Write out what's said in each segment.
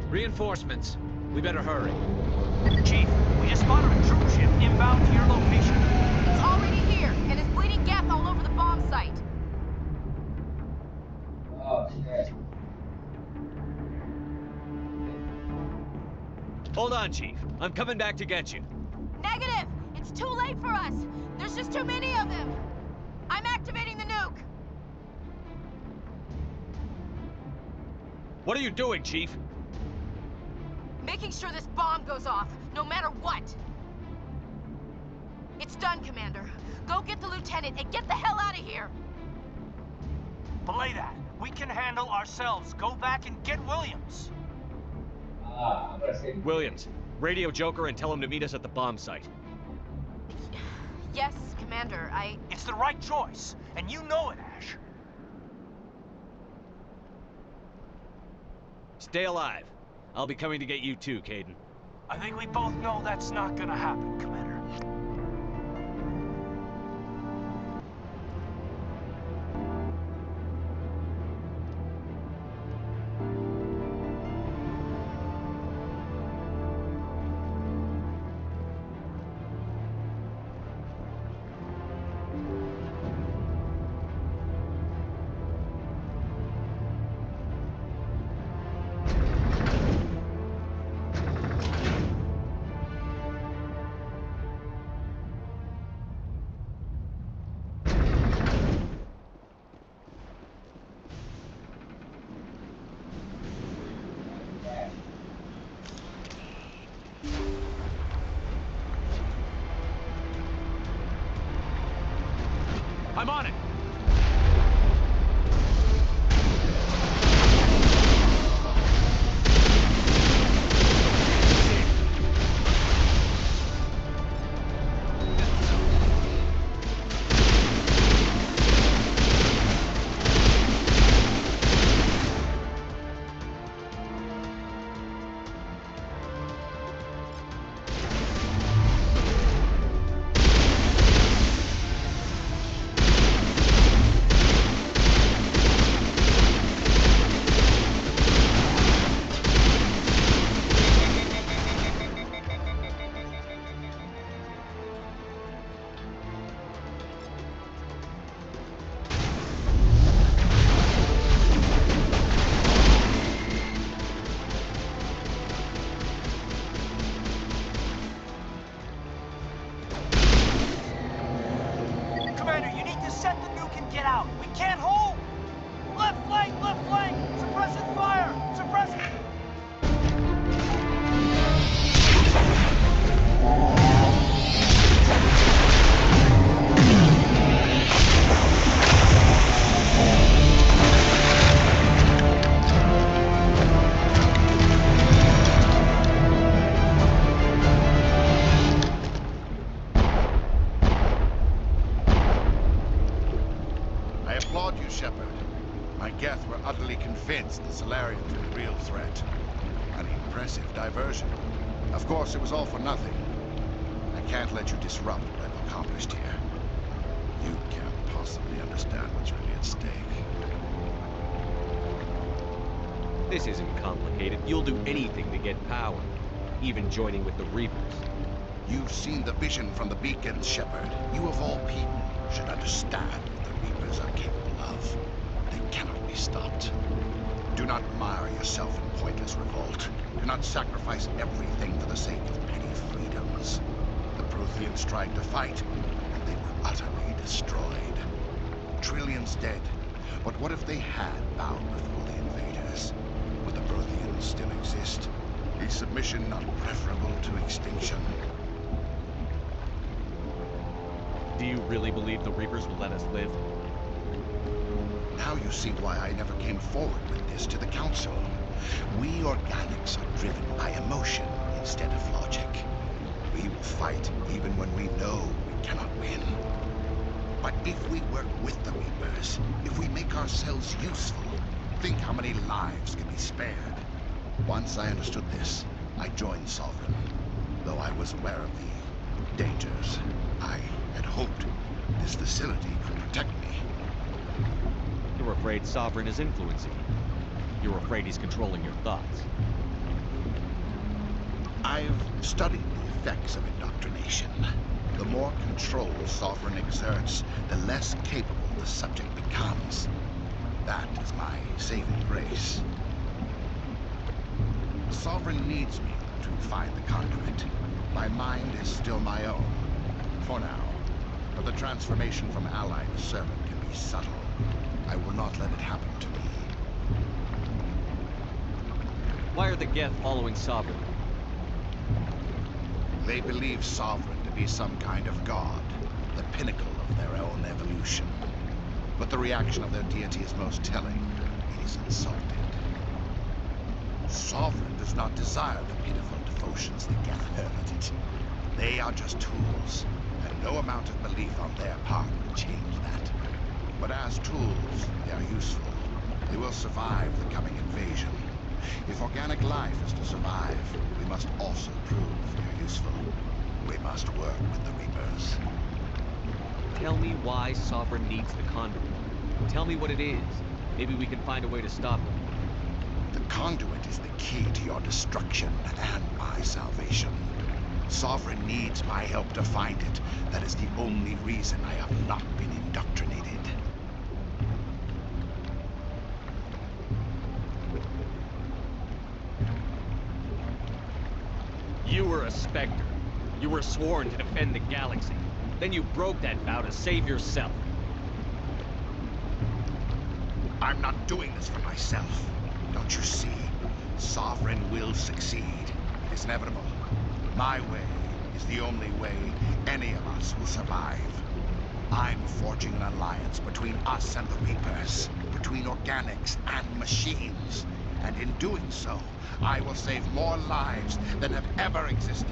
Reinforcements. We better hurry. Chief, we just spotted a troop ship inbound to your location. It's already here, and is bleeding gas all over the bomb site. Oh, shit. Hold on, Chief. I'm coming back to get you. Negative! It's too late for us! There's just too many of them! I'm activating the nuke! What are you doing, Chief? Making sure this bomb goes off, no matter what! It's done, Commander. Go get the lieutenant and get the hell out of here! Belay that. We can handle ourselves. Go back and get Williams. I'm gonna say Williams, radio Joker and tell him to meet us at the bomb site. Yes, Commander, It's the right choice, and you know it, Ash. Stay alive. I'll be coming to get you too, Kaidan. I think we both know that's not gonna happen, Commander. I'm on it! Commander, you need to set the nuke and get out. We can't hold! Left flank! Left flank! Suppressing fire! Suppressing... convinced the Solarians were the real threat. An impressive diversion. Of course, it was all for nothing. I can't let you disrupt what I've accomplished here. You can't possibly understand what's really at stake. This isn't complicated. You'll do anything to get power, even joining with the Reapers. You've seen the vision from the beacons, Shepard. You of all people should understand what the Reapers are capable of. They cannot be stopped. Do not mire yourself in pointless revolt. Do not sacrifice everything for the sake of petty freedoms. The Protheans tried to fight, and they were utterly destroyed. Trillions dead. But what if they had bowed before the invaders? Would the Protheans still exist? Is submission not preferable to extinction? Do you really believe the Reapers will let us live? Now you see why I never came forward with this to the Council. We organics are driven by emotion instead of logic. We will fight even when we know we cannot win. But if we work with the Reapers, if we make ourselves useful, think how many lives can be spared. Once I understood this, I joined Sovereign. Though I was aware of the dangers, I had hoped this facility could protect me. You're afraid Sovereign is influencing you. You're afraid he's controlling your thoughts. I've studied the effects of indoctrination. The more control Sovereign exerts, the less capable the subject becomes. That is my saving grace. Sovereign needs me to find the conduit. My mind is still my own, for now. But the transformation from ally to servant can be subtle. I will not let it happen to me. Why are the Geth following Sovereign? They believe Sovereign to be some kind of god, the pinnacle of their own evolution. But the reaction of their deity is most telling. It is insulted. Sovereign does not desire the pitiful devotions the Geth hurl at it. They are just tools, and no amount of belief on their part will change that. But as tools, they are useful. They will survive the coming invasion. If organic life is to survive, we must also prove they're useful. We must work with the Reapers. Tell me why Sovereign needs the conduit. Tell me what it is. Maybe we can find a way to stop him. The conduit is the key to your destruction and my salvation. Sovereign needs my help to find it. That is the only reason I have not been indoctrinated. You were a Spectre. You were sworn to defend the galaxy. Then you broke that vow to save yourself. I'm not doing this for myself. Don't you see? Sovereign will succeed. It is inevitable. My way is the only way any of us will survive. I'm forging an alliance between us and the Reapers, between organics and machines. And in doing so, I will save more lives than have ever existed.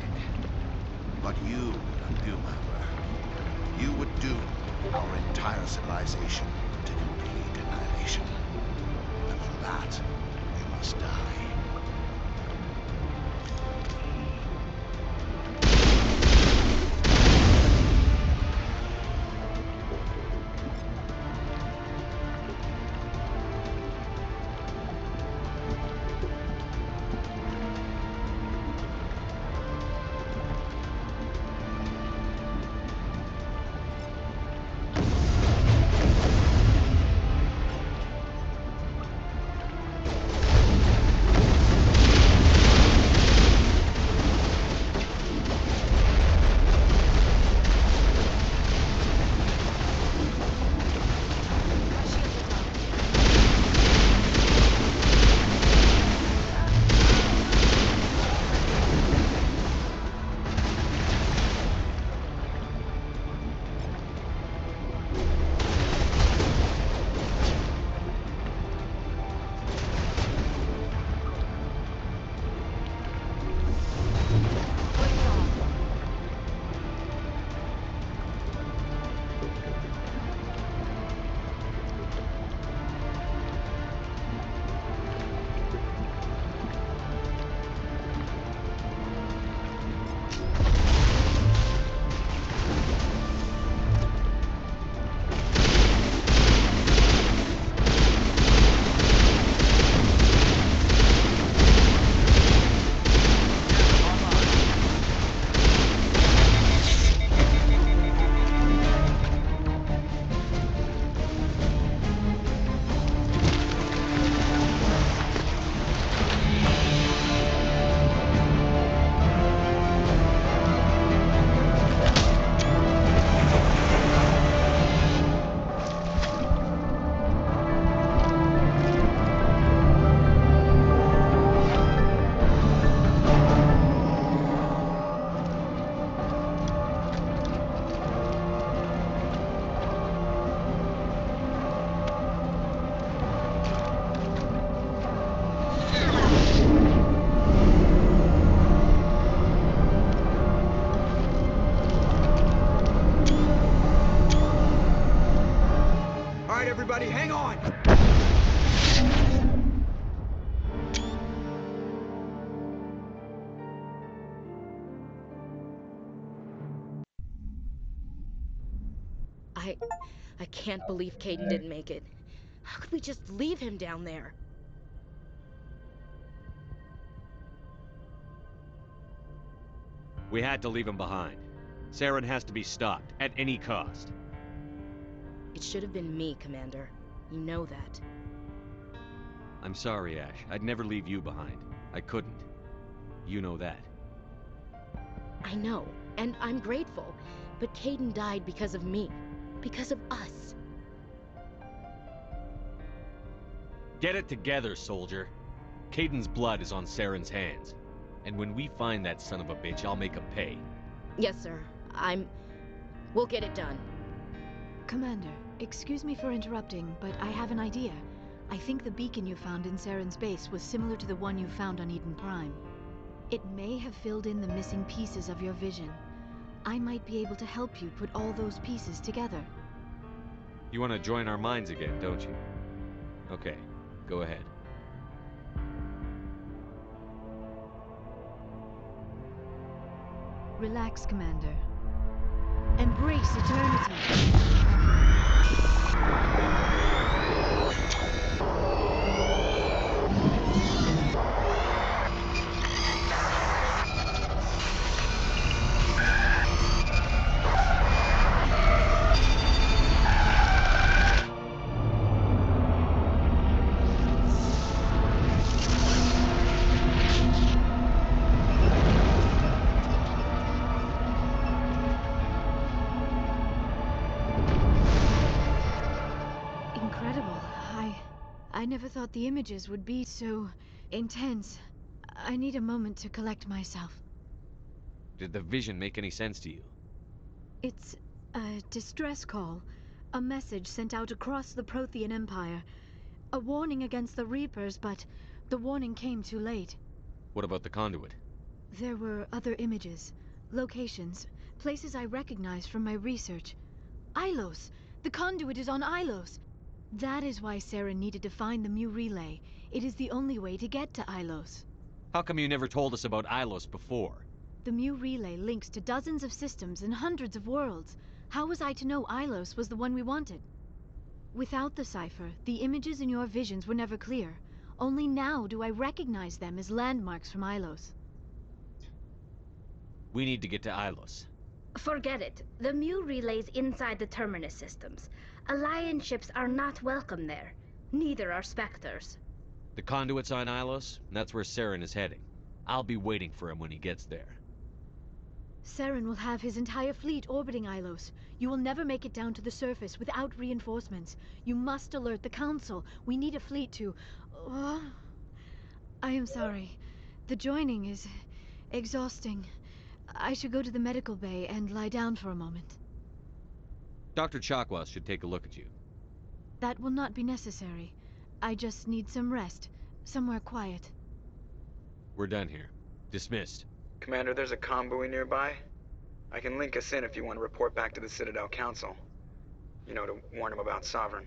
But you would undo my work. You would doom our entire civilization to complete annihilation. And for that, you must die. I can't believe Kaidan didn't make it. How could we just leave him down there? We had to leave him behind. Saren has to be stopped, at any cost. It should have been me, Commander. You know that. I'm sorry, Ash. I'd never leave you behind. I couldn't. You know that. I know, and I'm grateful. But Kaidan died because of me. Because of us. Get it together, soldier. Kaidan's blood is on Saren's hands. And when we find that son of a bitch, I'll make him pay. Yes, sir. We'll get it done. Commander, excuse me for interrupting, but I have an idea. I think the beacon you found in Saren's base was similar to the one you found on Eden Prime. It may have filled in the missing pieces of your vision. I might be able to help you put all those pieces together. You want to join our minds again, don't you? Okay, go ahead. Relax, Commander. Embrace eternity. I never thought the images would be so intense. I need a moment to collect myself. Did the vision make any sense to you? It's a distress call. A message sent out across the Prothean Empire. A warning against the Reapers, but the warning came too late. What about the conduit? There were other images, locations, places I recognized from my research. Ilos! The conduit is on Ilos! That is why Saren needed to find the Mu Relay. It is the only way to get to Ilos. How come you never told us about Ilos before? The Mu Relay links to dozens of systems and hundreds of worlds. How was I to know Ilos was the one we wanted? Without the cipher, the images in your visions were never clear. Only now do I recognize them as landmarks from Ilos. We need to get to Ilos. Forget it. The Mu Relay's inside the Terminus systems. Alliance ships are not welcome there. Neither are Spectres. The conduit's on Ilos, and that's where Saren is heading. I'll be waiting for him when he gets there. Saren will have his entire fleet orbiting Ilos. You will never make it down to the surface without reinforcements. You must alert the Council. We need a fleet to... I am sorry. The joining is exhausting. I should go to the medical bay and lie down for a moment. Dr. Chakwas should take a look at you. That will not be necessary. I just need some rest. Somewhere quiet. We're done here. Dismissed. Commander, there's a comm buoy nearby. I can link us in if you want to report back to the Citadel Council. You know, to warn them about Sovereign.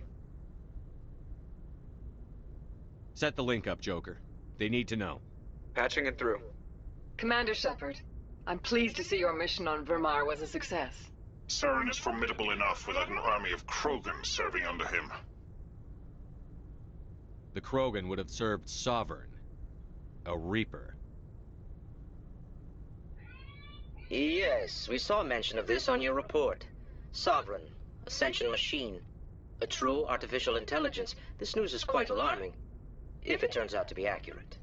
Set the link up, Joker. They need to know. Patching it through. Commander Shepard, I'm pleased to see your mission on Vermar was a success. Saren is formidable enough without an army of Krogan serving under him. The Krogan would have served Sovereign. A Reaper. Yes, we saw mention of this on your report. Sovereign, Ascension machine, a true artificial intelligence. This news is quite alarming, if it turns out to be accurate.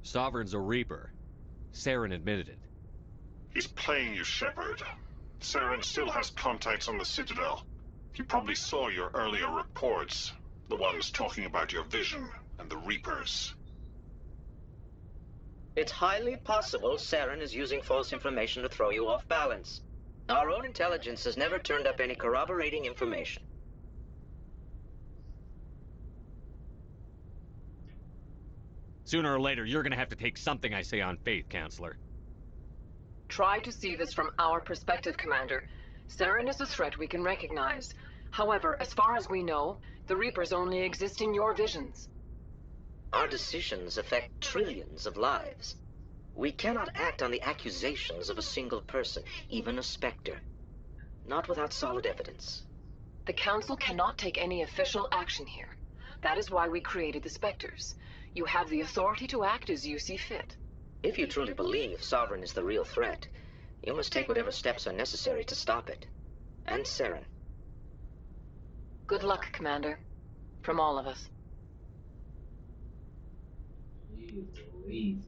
Sovereign's a Reaper. Saren admitted it. He's playing you, Shepard. Saren still has contacts on the Citadel. He probably saw your earlier reports. The ones talking about your vision and the Reapers. It's highly possible Saren is using false information to throw you off balance. Our own intelligence has never turned up any corroborating information. Sooner or later, you're gonna have to take something I say on faith, Counselor. Try to see this from our perspective, Commander. Saren is a threat we can recognize. However, as far as we know, the Reapers only exist in your visions. Our decisions affect trillions of lives. We cannot act on the accusations of a single person, even a Spectre. Not without solid evidence. The Council cannot take any official action here. That is why we created the Spectres. You have the authority to act as you see fit. If you truly believe Sovereign is the real threat, you must take whatever steps are necessary to stop it. And Saren. Good luck, Commander. From all of us. Easy.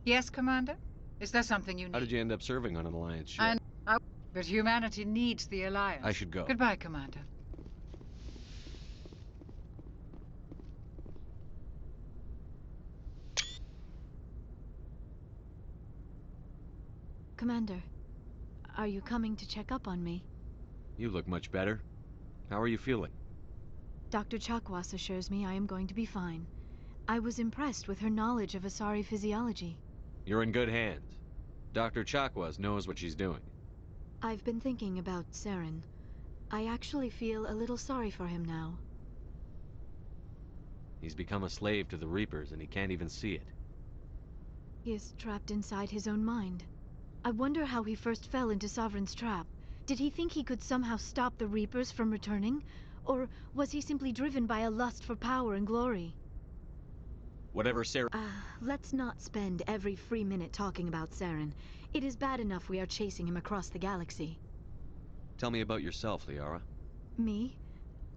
Yes, Commander? Is there something you need? How did you end up serving on an Alliance ship? But humanity needs the Alliance. I should go. Goodbye, Commander. Commander, are you coming to check up on me? You look much better. How are you feeling? Dr. Chakwas assures me I am going to be fine. I was impressed with her knowledge of Asari physiology. You're in good hands. Dr. Chakwas knows what she's doing. I've been thinking about Saren. I actually feel a little sorry for him now. He's become a slave to the Reapers and he can't even see it. He is trapped inside his own mind. I wonder how he first fell into Sovereign's trap. Did he think he could somehow stop the Reapers from returning? Or was he simply driven by a lust for power and glory? Whatever Saren... Let's not spend every free minute talking about Saren. It is bad enough we are chasing him across the galaxy. Tell me about yourself, Liara. Me?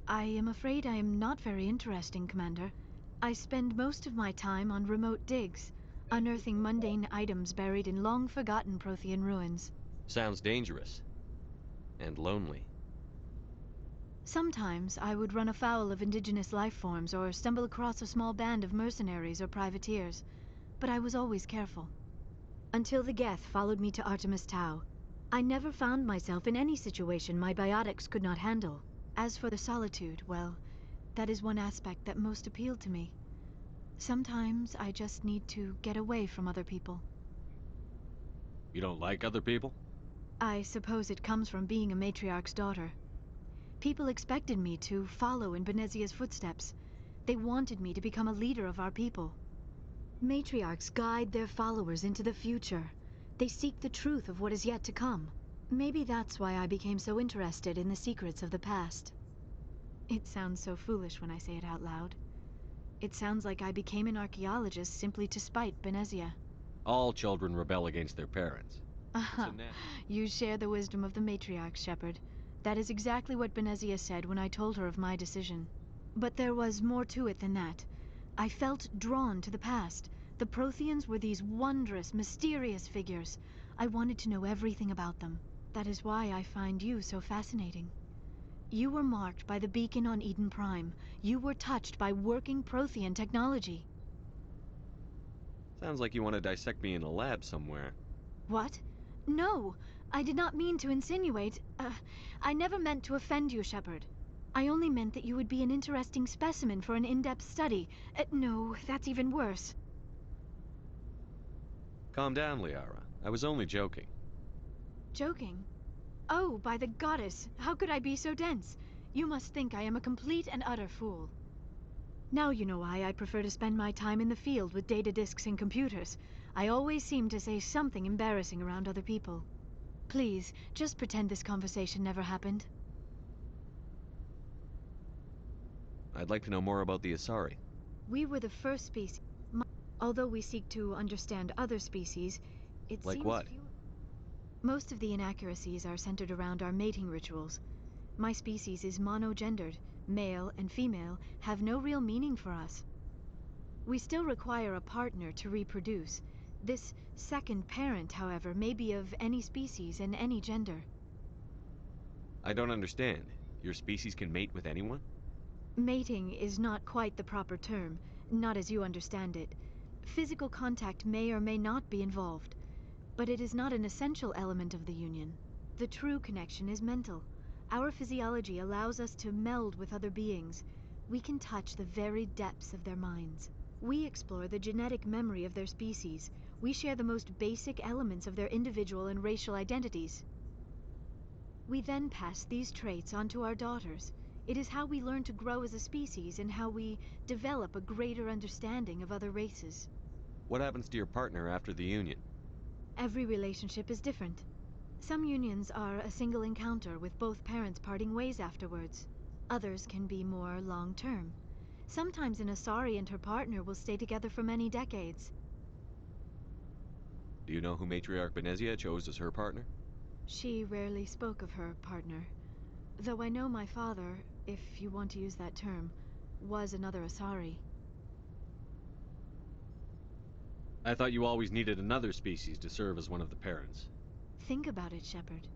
I am afraid I am not very interesting, Commander. I spend most of my time on remote digs, unearthing mundane items buried in long-forgotten Prothean ruins. Sounds dangerous. And lonely. Sometimes I would run afoul of indigenous life forms or stumble across a small band of mercenaries or privateers, but I was always careful. Until the Geth followed me to Artemis Tau, I never found myself in any situation my biotics could not handle. As for the solitude, well, that is one aspect that most appealed to me. Sometimes I just need to get away from other people. You don't like other people? I suppose it comes from being a matriarch's daughter. People expected me to follow in Benezia's footsteps. They wanted me to become a leader of our people. Matriarchs guide their followers into the future. They seek the truth of what is yet to come. Maybe that's why I became so interested in the secrets of the past. It sounds so foolish when I say it out loud. It sounds like I became an archaeologist simply to spite Benezia. All children rebel against their parents. You share the wisdom of the matriarch, Shepard. That is exactly what Benezia said when I told her of my decision. But there was more to it than that. I felt drawn to the past. The Protheans were these wondrous, mysterious figures. I wanted to know everything about them. That is why I find you so fascinating. You were marked by the beacon on Eden Prime. You were touched by working Prothean technology. Sounds like you want to dissect me in a lab somewhere. What? No! I did not mean to insinuate. I never meant to offend you, Shepard. I only meant that you would be an interesting specimen for an in-depth study. No, that's even worse. Calm down, Liara. I was only joking. Joking? Oh, by the goddess, how could I be so dense? You must think I am a complete and utter fool. Now you know why I prefer to spend my time in the field with data disks and computers. I always seem to say something embarrassing around other people. Please, just pretend this conversation never happened. I'd like to know more about the Asari. We were the first species. Although we seek to understand other species, it like seems what? Most of the inaccuracies are centered around our mating rituals. My species is monogendered. Male and female have no real meaning for us. We still require a partner to reproduce. This second parent, however, may be of any species and any gender. I don't understand. Your species can mate with anyone? Mating is not quite the proper term, not as you understand it. Physical contact may or may not be involved, but it is not an essential element of the union. The true connection is mental. Our physiology allows us to meld with other beings. We can touch the very depths of their minds. We explore the genetic memory of their species. We share the most basic elements of their individual and racial identities. We then pass these traits on to our daughters. It is how we learn to grow as a species and how we develop a greater understanding of other races. What happens to your partner after the union? Every relationship is different. Some unions are a single encounter with both parents parting ways afterwards. Others can be more long-term. Sometimes an Asari and her partner will stay together for many decades. Do you know who Matriarch Benezia chose as her partner? She rarely spoke of her partner. Though I know my father, if you want to use that term, was another Asari. I thought you always needed another species to serve as one of the parents. Think about it, Shepard.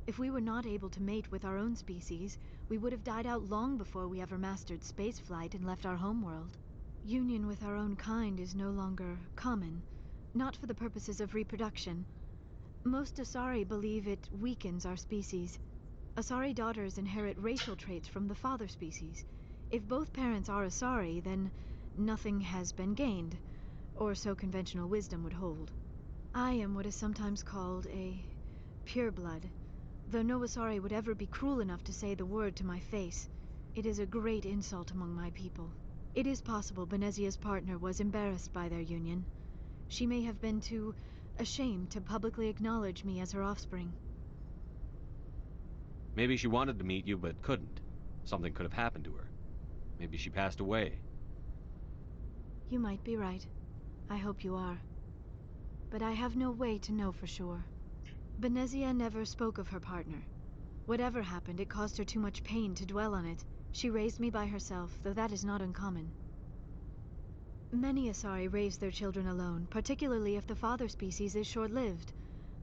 If we were not able to mate with our own species, we would have died out long before we ever mastered spaceflight and left our homeworld. Union with our own kind is no longer common, not for the purposes of reproduction. Most Asari believe it weakens our species. Asari daughters inherit racial traits from the father species. If both parents are Asari, then nothing has been gained, or so conventional wisdom would hold. I am what is sometimes called a pureblood, though no Asari would ever be cruel enough to say the word to my face. It is a great insult among my people. It is possible Benezia's partner was embarrassed by their union. She may have been too ashamed to publicly acknowledge me as her offspring. Maybe she wanted to meet you but couldn't. Something could have happened to her. Maybe she passed away. You might be right. I hope you are. But I have no way to know for sure. Benezia never spoke of her partner. Whatever happened, it caused her too much pain to dwell on it. She raised me by herself, though that is not uncommon. Many Asari raise their children alone, particularly if the father species is short-lived.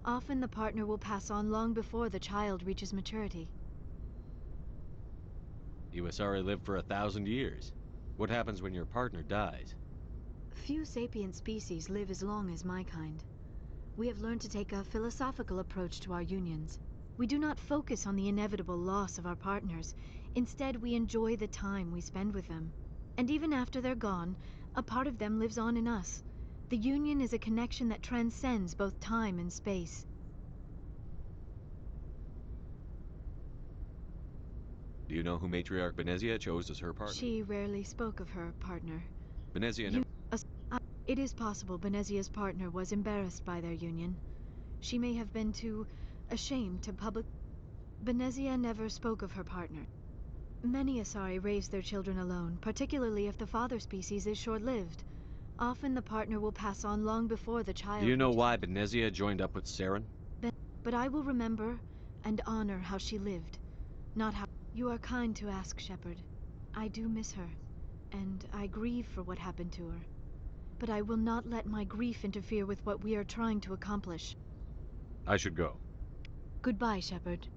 Often the partner will pass on long before the child reaches maturity. You Asari live for 1,000 years. What happens when your partner dies? Few sapient species live as long as my kind. We have learned to take a philosophical approach to our unions. We do not focus on the inevitable loss of our partners. Instead, we enjoy the time we spend with them. And even after they're gone, a part of them lives on in us. The union is a connection that transcends both time and space. Do you know who Matriarch Benezia chose as her partner? She rarely spoke of her partner. Benezia never... It is possible Benezia's partner was embarrassed by their union. She may have been too ashamed to public... Benezia never spoke of her partner. Many Asari raise their children alone, particularly if the father species is short-lived. Often the partner will pass on long before the child... Do you know why Benezia joined up with Saren? But I will remember and honor how she lived, not how... You are kind to ask, Shepard. I do miss her, and I grieve for what happened to her. But I will not let my grief interfere with what we are trying to accomplish. I should go. Goodbye, Shepard.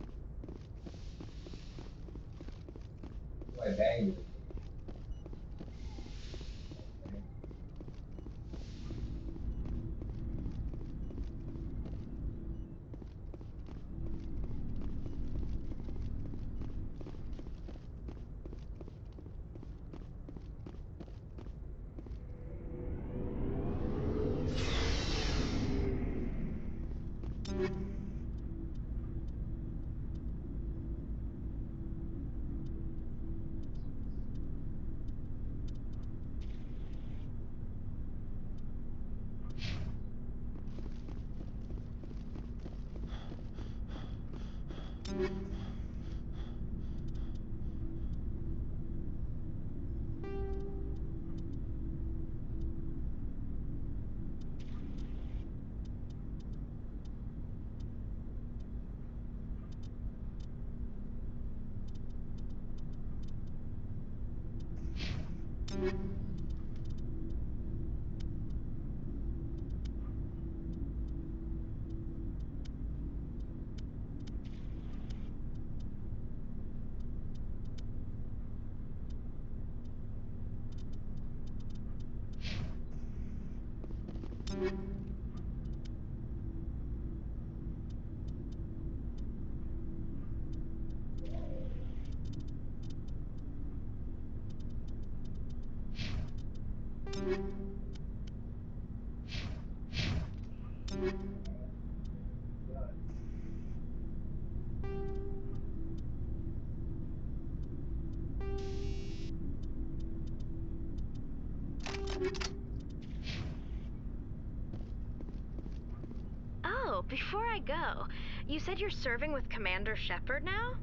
Oh, before I go, you said you're serving with Commander Shepard now?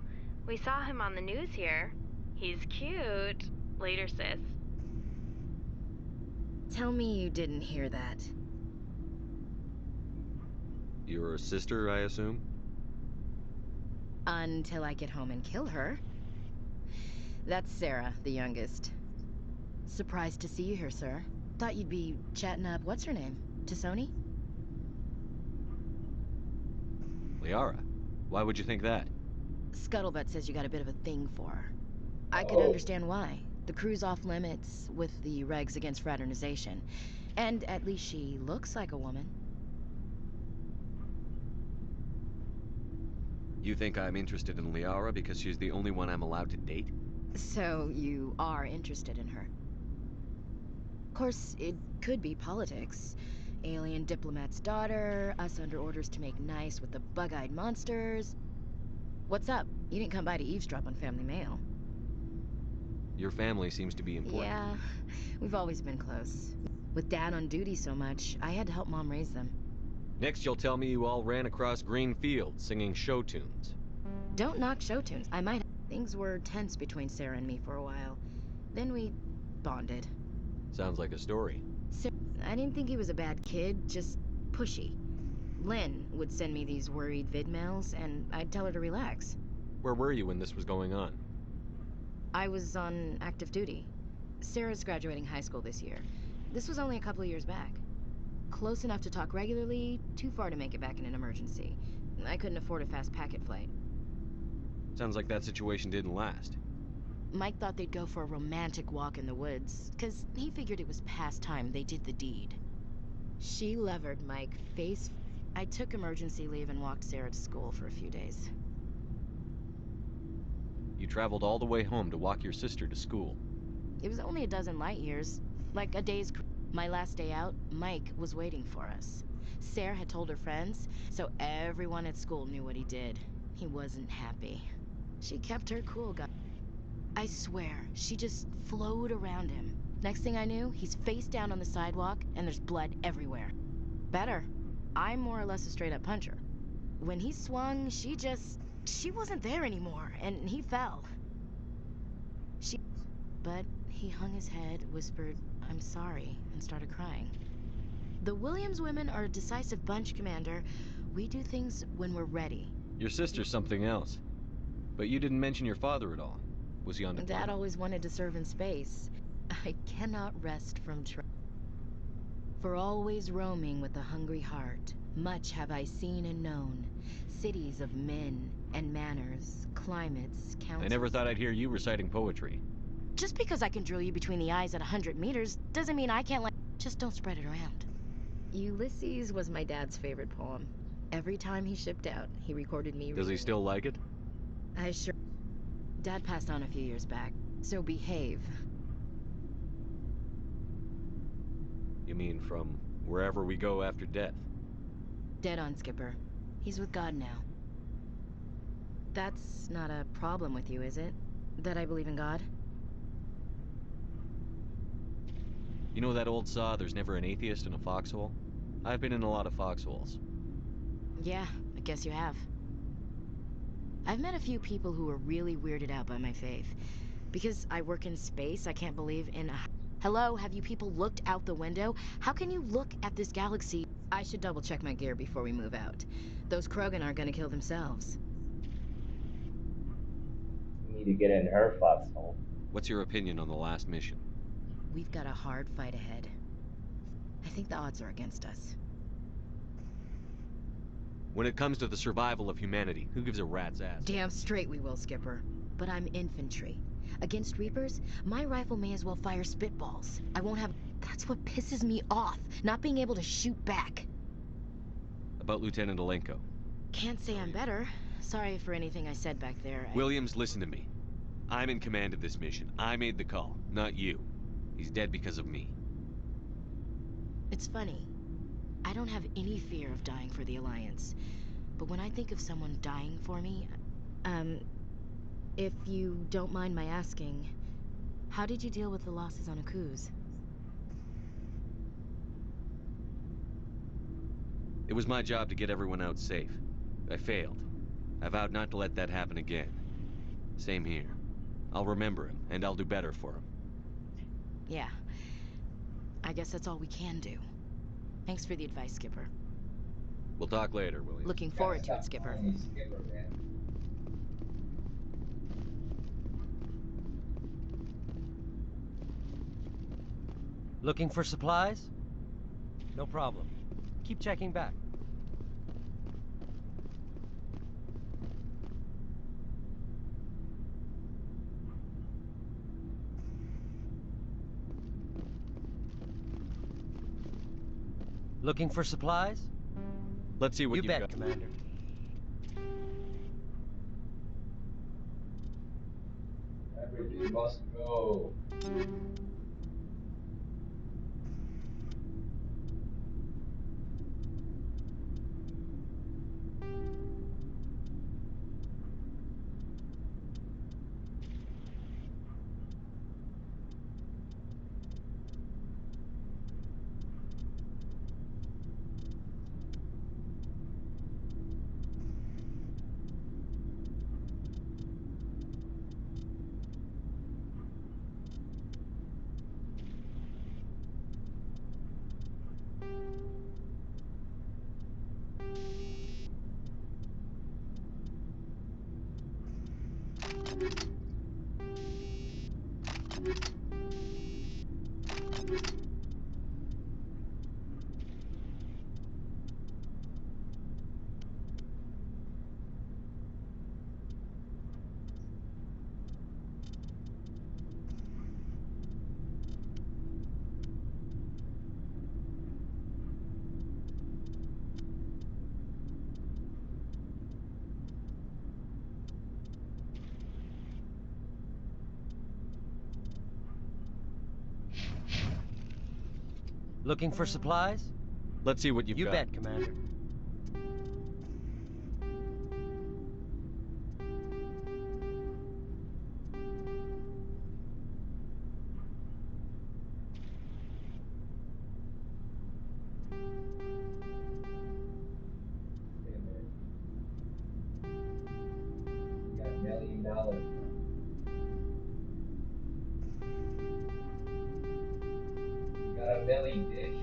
We saw him on the news here. He's cute. Later, sis. Tell me you didn't hear that. Your sister, I assume? Until I get home and kill her. That's Sarah, the youngest. Surprised to see you here, sir. Thought you'd be chatting up, what's her name? T'Soni? Liara. Why would you think that? Scuttlebutt says you got a bit of a thing for her. I could understand why. The crew's off limits with the regs against fraternization. And at least she looks like a woman. You think I'm interested in Liara because she's the only one I'm allowed to date? So you are interested in her. Of course, it could be politics. Alien diplomat's daughter, us under orders to make nice with the bug-eyed monsters. What's up? You didn't come by to eavesdrop on Family Mail. Your family seems to be important. Yeah, we've always been close. With Dad on duty so much, I had to help Mom raise them. Next you'll tell me you all ran across green fields singing show tunes. Don't knock show tunes. I might. Things were tense between Sarah and me for a while. Then we bonded. Sounds like a story. I didn't think he was a bad kid, just pushy. Lynn would send me these worried vid mails, and I'd tell her to relax. Where were you when this was going on? I was on active duty. Sarah's graduating high school this year. This was only a couple of years back. Close enough to talk regularly, too far to make it back in an emergency. I couldn't afford a fast packet flight. Sounds like that situation didn't last. Mike thought they'd go for a romantic walk in the woods, 'cause he figured it was past time they did the deed. She levered Mike face. I took emergency leave and walked Sarah to school for a few days. You traveled all the way home to walk your sister to school. It was only a dozen light years, like a day's. My last day out, Mike was waiting for us. Sarah had told her friends, so everyone at school knew what he did. He wasn't happy. She kept her cool, guy. I swear, she just flowed around him. Next thing I knew, he's face down on the sidewalk, and there's blood everywhere. Better. I'm more or less a straight-up puncher. When he swung, she wasn't there anymore, and he fell. But he hung his head, whispered, "I'm sorry," and started crying. The Williams women are a decisive bunch, Commander. We do things when we're ready. Your sister's something else. But you didn't mention your father at all. Was he on deployment? Dad always wanted to serve in space. I cannot rest from For always roaming with a hungry heart, much have I seen and known. Cities of men and manners, climates, councils. I never thought I'd hear you reciting poetry. Just because I can drill you between the eyes at 100 meters doesn't mean I can't just don't spread it around. Ulysses was my dad's favorite poem. Every time he shipped out, he recorded me. Does he still like it? I sure. Dad passed on a few years back, so behave. You mean from wherever we go after death? Dead on, Skipper. He's with God now. That's not a problem with you, is it? That I believe in God? You know that old saw, there's never an atheist in a foxhole? I've been in a lot of foxholes. Yeah, I guess you have. I've met a few people who were really weirded out by my faith. Because I work in space, I can't believe in a... Hello, have you people looked out the window? How can you look at this galaxy? I should double check my gear before we move out. Those Krogan aren't gonna kill themselves. You need to get in her foxhole. What's your opinion on the last mission? We've got a hard fight ahead. I think the odds are against us. When it comes to the survival of humanity, who gives a rat's ass? Damn straight we will, Skipper. But I'm infantry. Against Reapers, my rifle may as well fire spitballs. I won't have... That's what pisses me off, not being able to shoot back. About Lieutenant Alenko. Can't say I'm better. Sorry for anything I said back there. Williams, listen to me. I'm in command of this mission. I made the call, not you. He's dead because of me. It's funny. I don't have any fear of dying for the Alliance. But when I think of someone dying for me, if you don't mind my asking, how did you deal with the losses on Akuz? It was my job to get everyone out safe. I failed. I vowed not to let that happen again. Same here. I'll remember him, and I'll do better for him. Yeah. I guess that's all we can do. Thanks for the advice, Skipper. We'll talk later, William. Looking forward to it, Skipper. Skipper, man. Looking for supplies? No problem. Keep checking back. Looking for supplies? Let's see what you you've bet, got. Commander. Everything must go. Looking for supplies? Let's see what you've got. You bet, Commander. You got $1 million. You got a belly dish.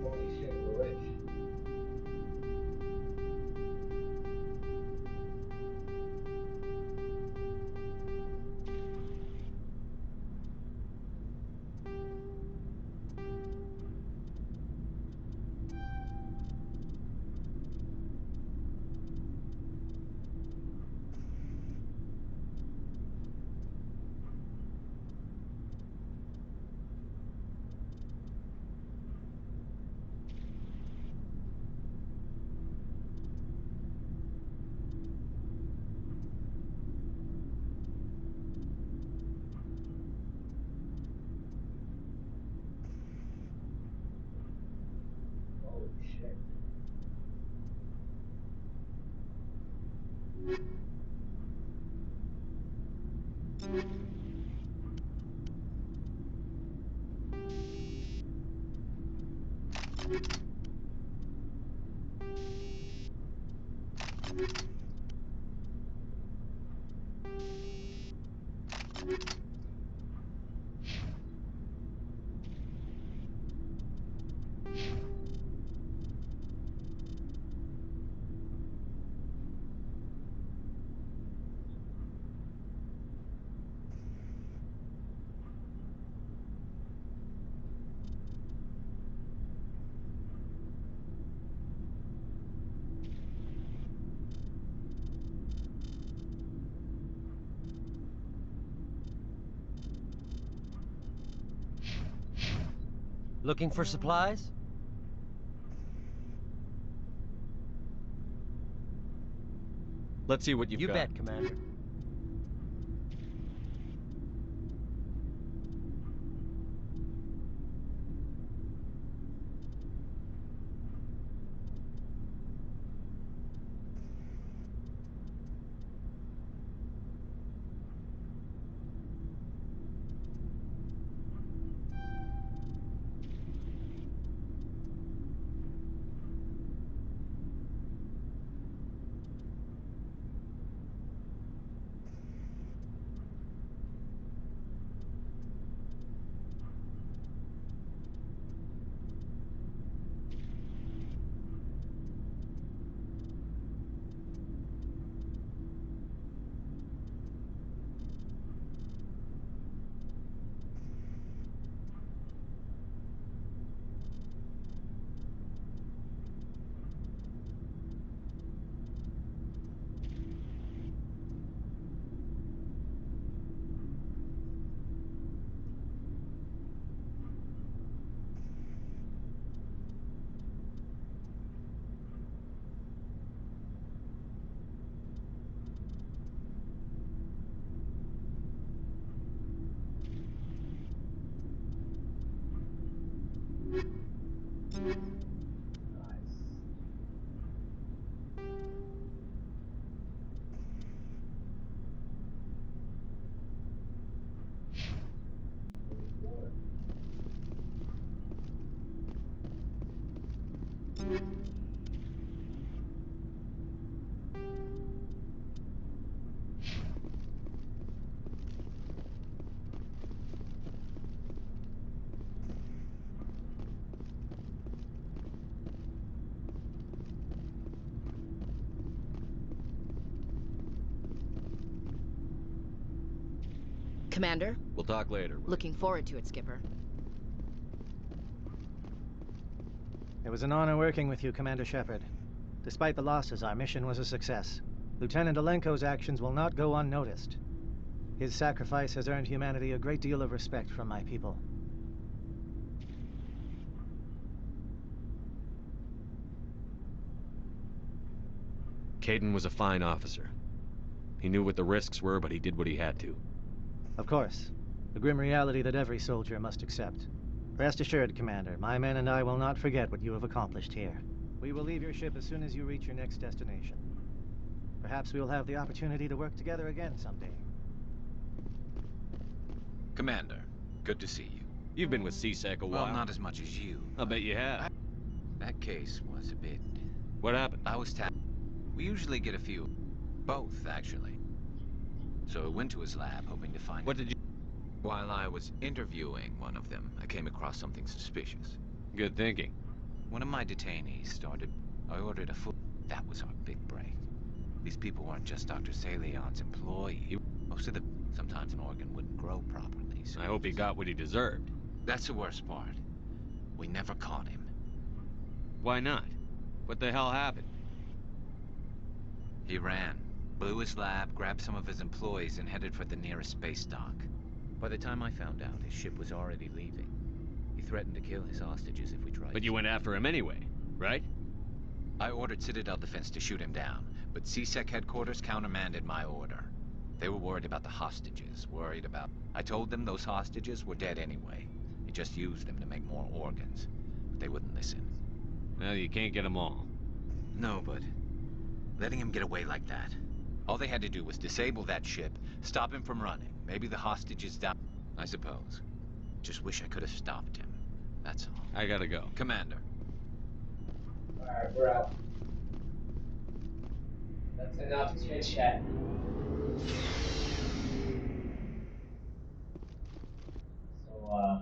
Holy shit, we're rich. Oh shit. Looking for supplies? Let's see what you've You got. bet, Commander. Commander? We'll talk later. Looking forward to it, Skipper. It was an honor working with you, Commander Shepard. Despite the losses, our mission was a success. Lieutenant Alenko's actions will not go unnoticed. His sacrifice has earned humanity a great deal of respect from my people. Kaidan was a fine officer. He knew what the risks were, but he did what he had to. Of course. The grim reality that every soldier must accept. Rest assured, Commander, my men and I will not forget what you have accomplished here. We will leave your ship as soon as you reach your next destination. Perhaps we will have the opportunity to work together again someday. Commander, good to see you. You've been with C-Sec a while. Well, not as much as you. I'll bet you have. That case was a bit... What happened? I was tapped. We usually get a few. Both, actually. So I went to his lab, hoping to find... What did you... While I was interviewing one of them, I came across something suspicious. Good thinking. One of my detainees started... I ordered a food. That was our big break. These people weren't just Dr. Salion's employees. Most of the... Sometimes an organ wouldn't grow properly, so... I hope he got what he deserved. That's the worst part. We never caught him. Why not? What the hell happened? He ran. Blew his lab, grabbed some of his employees, and headed for the nearest space dock. By the time I found out, his ship was already leaving. He threatened to kill his hostages if we tried. But you went after him anyway, right? I ordered Citadel Defense to shoot him down, but C-Sec headquarters countermanded my order. They were worried about the hostages, worried about... I told them those hostages were dead anyway. He just used them to make more organs. But they wouldn't listen. Well, you can't get them all. No, but... letting him get away like that... All they had to do was disable that ship, stop him from running. Maybe the hostages down... I suppose. Just wish I could have stopped him. That's all. I gotta go. Commander. Alright, we're out. That's enough chit-chat. So,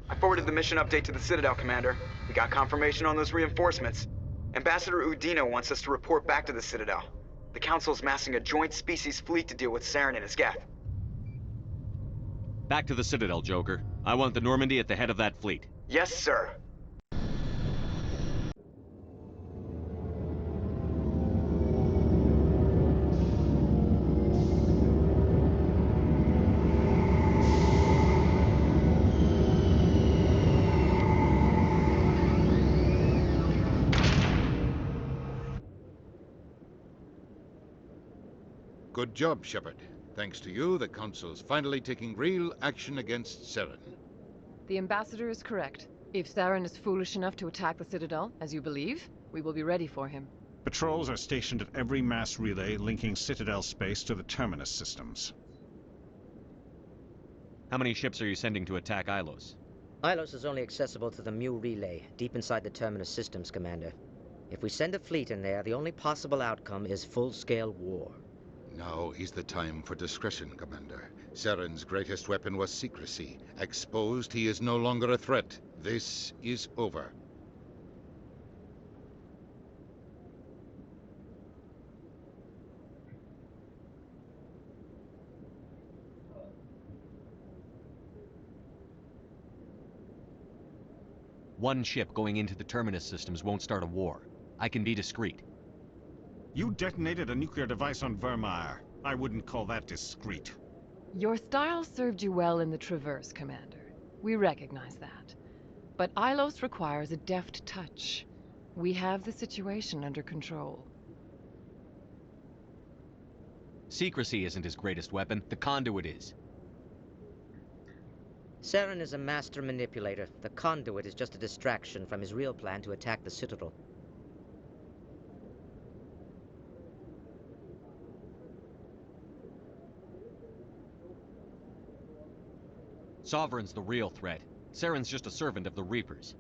I forwarded the mission update to the Citadel, Commander. We got confirmation on those reinforcements. Ambassador Udina wants us to report back to the Citadel. The Council's massing a joint species fleet to deal with Saren and his Geth. Back to the Citadel, Joker. I want the Normandy at the head of that fleet. Yes, sir. Good job, Shepard. Thanks to you, the Council's finally taking real action against Saren. The Ambassador is correct. If Saren is foolish enough to attack the Citadel, as you believe, we will be ready for him. Patrols are stationed at every mass relay linking Citadel space to the Terminus systems. How many ships are you sending to attack Ilos? Ilos is only accessible to the Mu relay, deep inside the Terminus systems, Commander. If we send a fleet in there, the only possible outcome is full-scale war. Now is the time for discretion, Commander. Saren's greatest weapon was secrecy. Exposed, he is no longer a threat. This is over. One ship going into the Terminus systems won't start a war. I can be discreet. You detonated a nuclear device on Vermeer. I wouldn't call that discreet. Your style served you well in the Traverse, Commander. We recognize that. But Ilos requires a deft touch. We have the situation under control. Secrecy isn't his greatest weapon. The conduit is. Saren is a master manipulator. The conduit is just a distraction from his real plan to attack the Citadel. Sovereign's the real threat. Saren's just a servant of the Reapers.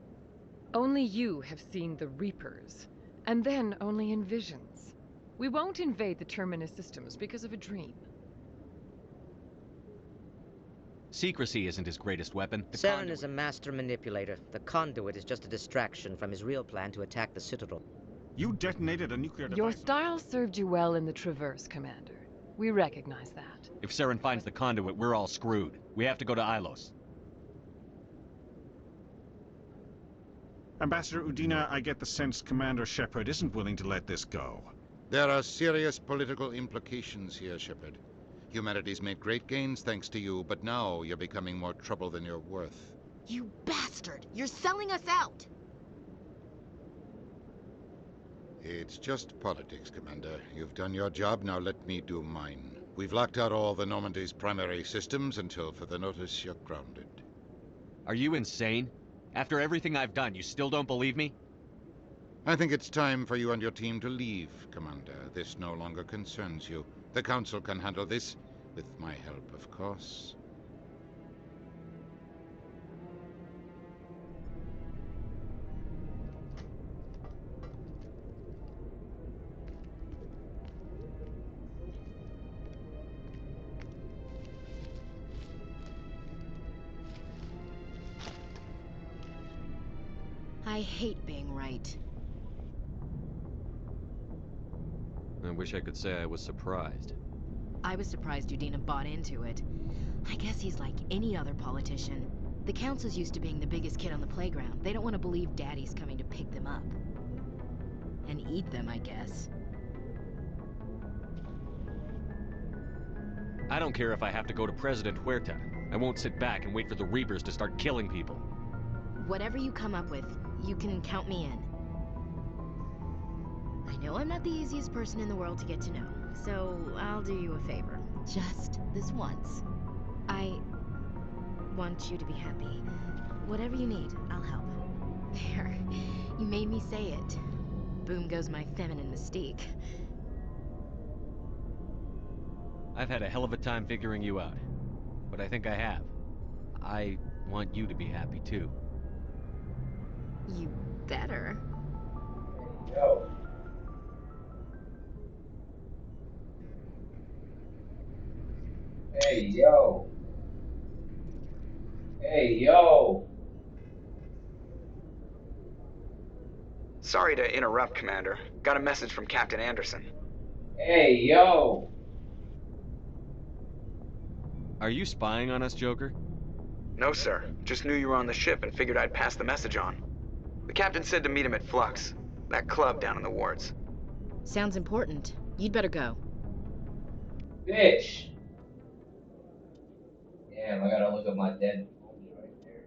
Only you have seen the Reapers, and then only in visions. We won't invade the Terminus systems because of a dream. Secrecy isn't his greatest weapon. Saren is a master manipulator. The conduit is just a distraction from his real plan to attack the Citadel. You detonated a nuclear device. Your style served you well in the Traverse, Commander. We recognize that. If Saren finds the conduit, we're all screwed. We have to go to Ilos. Ambassador Udina, I get the sense Commander Shepard isn't willing to let this go. There are serious political implications here, Shepard. Humanity's made great gains thanks to you, but now you're becoming more trouble than you're worth. You bastard! You're selling us out! It's just politics, Commander. You've done your job, now let me do mine. We've locked out all the Normandy's primary systems until further notice you're grounded. Are you insane? After everything I've done, you still don't believe me? I think it's time for you and your team to leave, Commander. This no longer concerns you. The Council can handle this, with my help, of course. I hate being right. I wish I could say I was surprised. I was surprised Udina bought into it. I guess he's like any other politician. The council's used to being the biggest kid on the playground. They don't want to believe Daddy's coming to pick them up. And eat them, I guess. I don't care if I have to go to President Huerta. I won't sit back and wait for the Reapers to start killing people. Whatever you come up with, you can count me in. I know I'm not the easiest person in the world to get to know, so I'll do you a favor. Just this once. I want you to be happy. Whatever you need, I'll help. There, you made me say it. Boom goes my feminine mystique. I've had a hell of a time figuring you out, but I think I have. I want you to be happy too. You better. Yo. Hey, yo. Hey, yo. Sorry to interrupt, Commander. Got a message from Captain Anderson. Hey, yo. Are you spying on us, Joker? No, sir. Just knew you were on the ship and figured I'd pass the message on. The captain said to meet him at Flux, that club down in the wards. Sounds important. You'd better go. Bitch. Damn, I gotta look up my dead homie right there.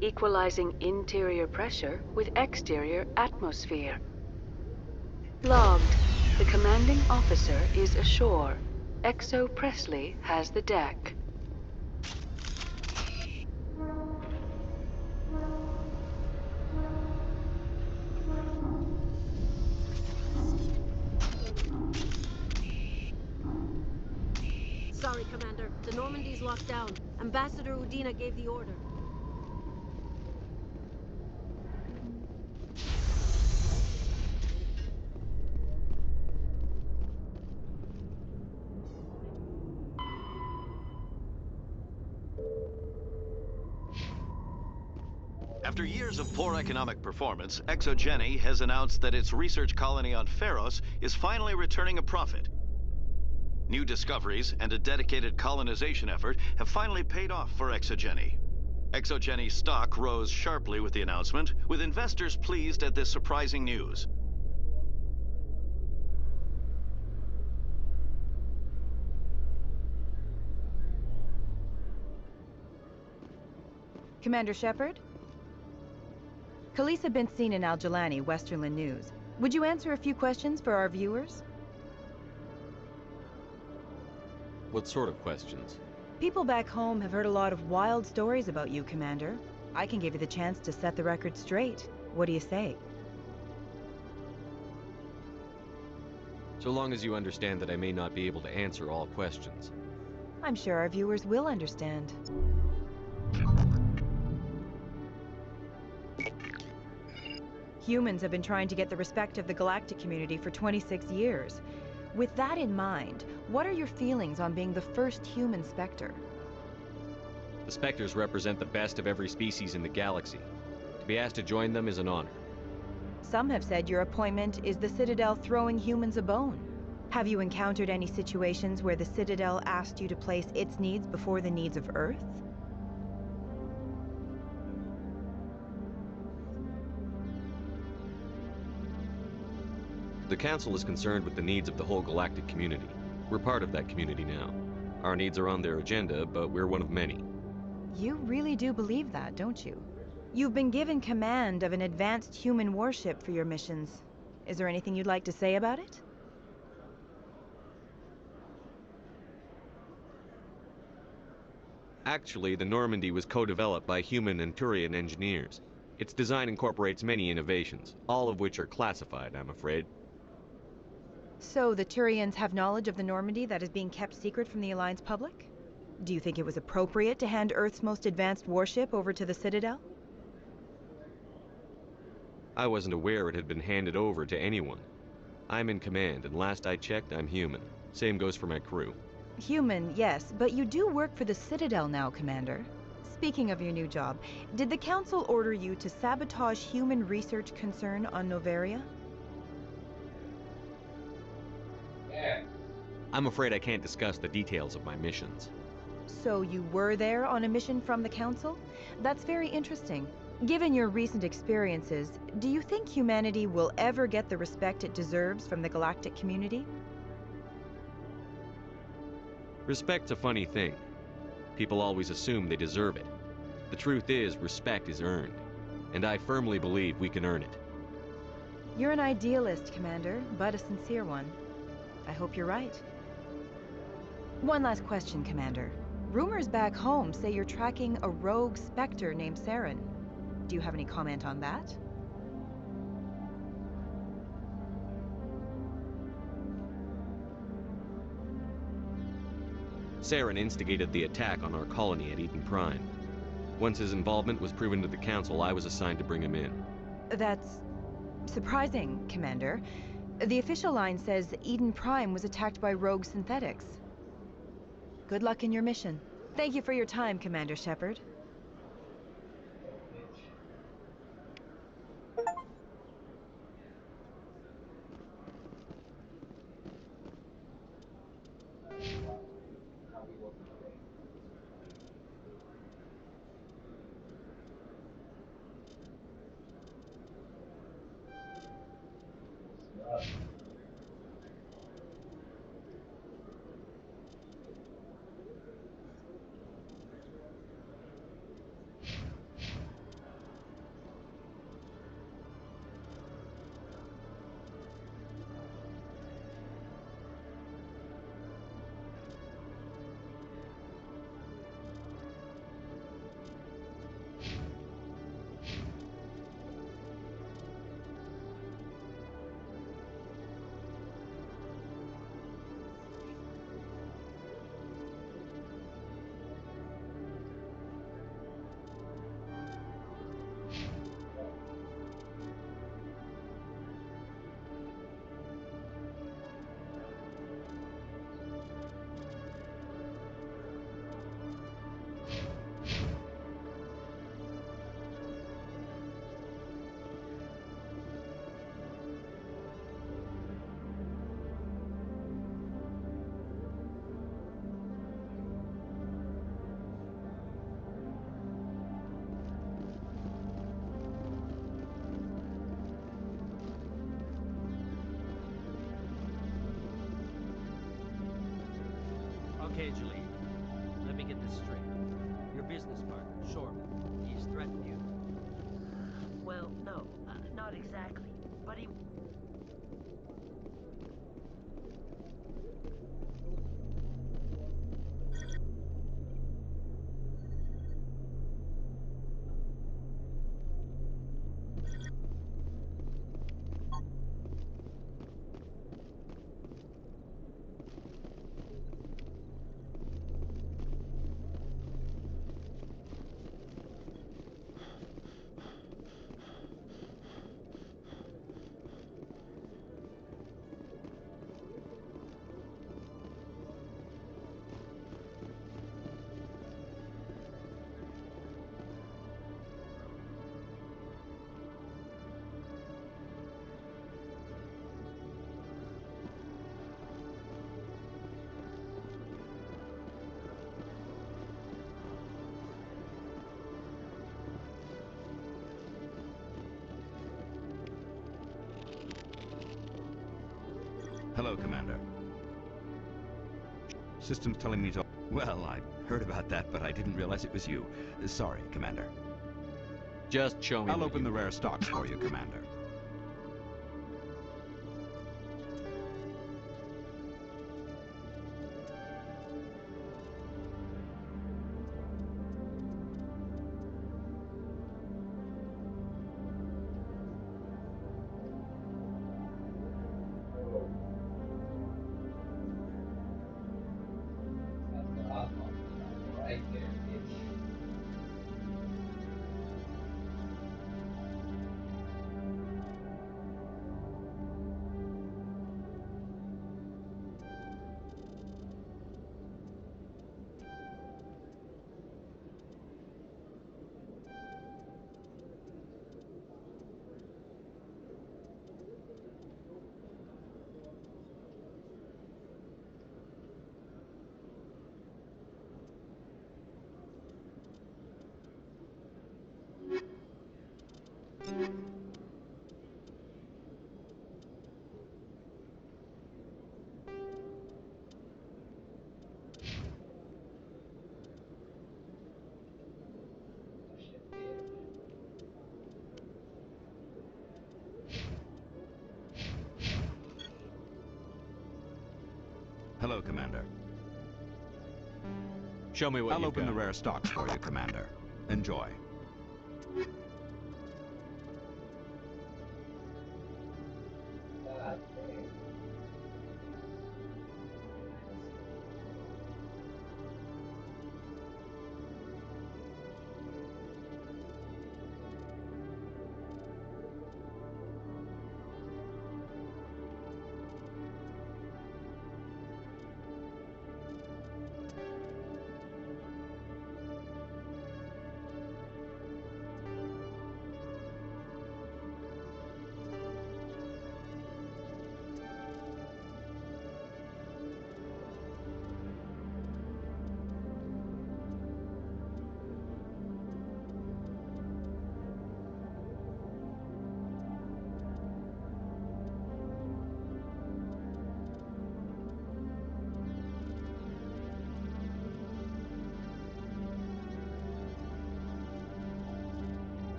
Equalizing interior pressure with exterior atmosphere. Logged. The commanding officer is ashore. Exo Presley has the deck. Sorry, Commander. The Normandy's locked down. Ambassador Udina gave the order. After years of poor economic performance, ExoGeni has announced that its research colony on Feros is finally returning a profit. New discoveries and a dedicated colonization effort have finally paid off for ExoGeni. ExoGeni's stock rose sharply with the announcement, with investors pleased at this surprising news. Commander Shepard? Khaleesa been seen in Al Jalani, Westerland News. Would you answer a few questions for our viewers? What sort of questions? People back home have heard a lot of wild stories about you, Commander. I can give you the chance to set the record straight. What do you say? So long as you understand that I may not be able to answer all questions. I'm sure our viewers will understand. Humans have been trying to get the respect of the galactic community for 26 years. With that in mind, what are your feelings on being the first human Spectre? The Spectres represent the best of every species in the galaxy. To be asked to join them is an honor. Some have said your appointment is the Citadel throwing humans a bone. Have you encountered any situations where the Citadel asked you to place its needs before the needs of Earth? The Council is concerned with the needs of the whole galactic community. We're part of that community now. Our needs are on their agenda, but we're one of many. You really do believe that, don't you? You've been given command of an advanced human warship for your missions. Is there anything you'd like to say about it? Actually, the Normandy was co-developed by human and Turian engineers. Its design incorporates many innovations, all of which are classified, I'm afraid. So the Turians have knowledge of the Normandy that is being kept secret from the Alliance public? Do you think it was appropriate to hand Earth's most advanced warship over to the Citadel? I wasn't aware it had been handed over to anyone. I'm in command, and last I checked, I'm human. Same goes for my crew. Human, yes, but you do work for the Citadel now, Commander. Speaking of your new job, did the Council order you to sabotage human research concern on Noveria? Yeah. I'm afraid I can't discuss the details of my missions. So you were there on a mission from the Council? That's very interesting. Given your recent experiences, do you think humanity will ever get the respect it deserves from the galactic community? Respect's a funny thing. People always assume they deserve it. The truth is, respect is earned. And I firmly believe we can earn it. You're an idealist, Commander, but a sincere one. I hope you're right. One last question, Commander. Rumors back home say you're tracking a rogue Spectre named Saren. Do you have any comment on that? Saren instigated the attack on our colony at Eden Prime. Once his involvement was proven to the Council, I was assigned to bring him in. That's surprising, Commander. The official line says Eden Prime was attacked by rogue synthetics. Good luck in your mission. Thank you for your time, Commander Shepard. Okay, Julie. Let me get this straight. Your business partner, Shorman, he's threatened you? Well, no, not exactly. But he... Hello, Commander. System's telling me to... Well, I heard about that, but I didn't realize it was you. Sorry, Commander. Just show me. I'll open the rare stocks for you, Commander. Hello, Commander. Show me what I'll you've open got. the rare stocks for you, Commander. Enjoy.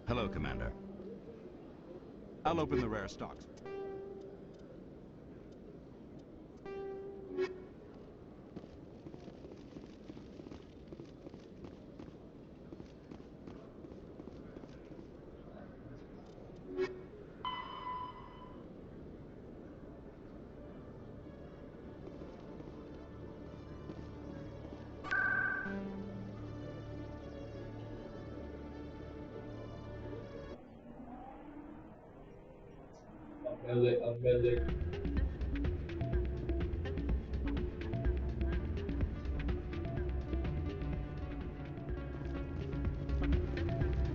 Hello, Commander. I'll open the rare stocks.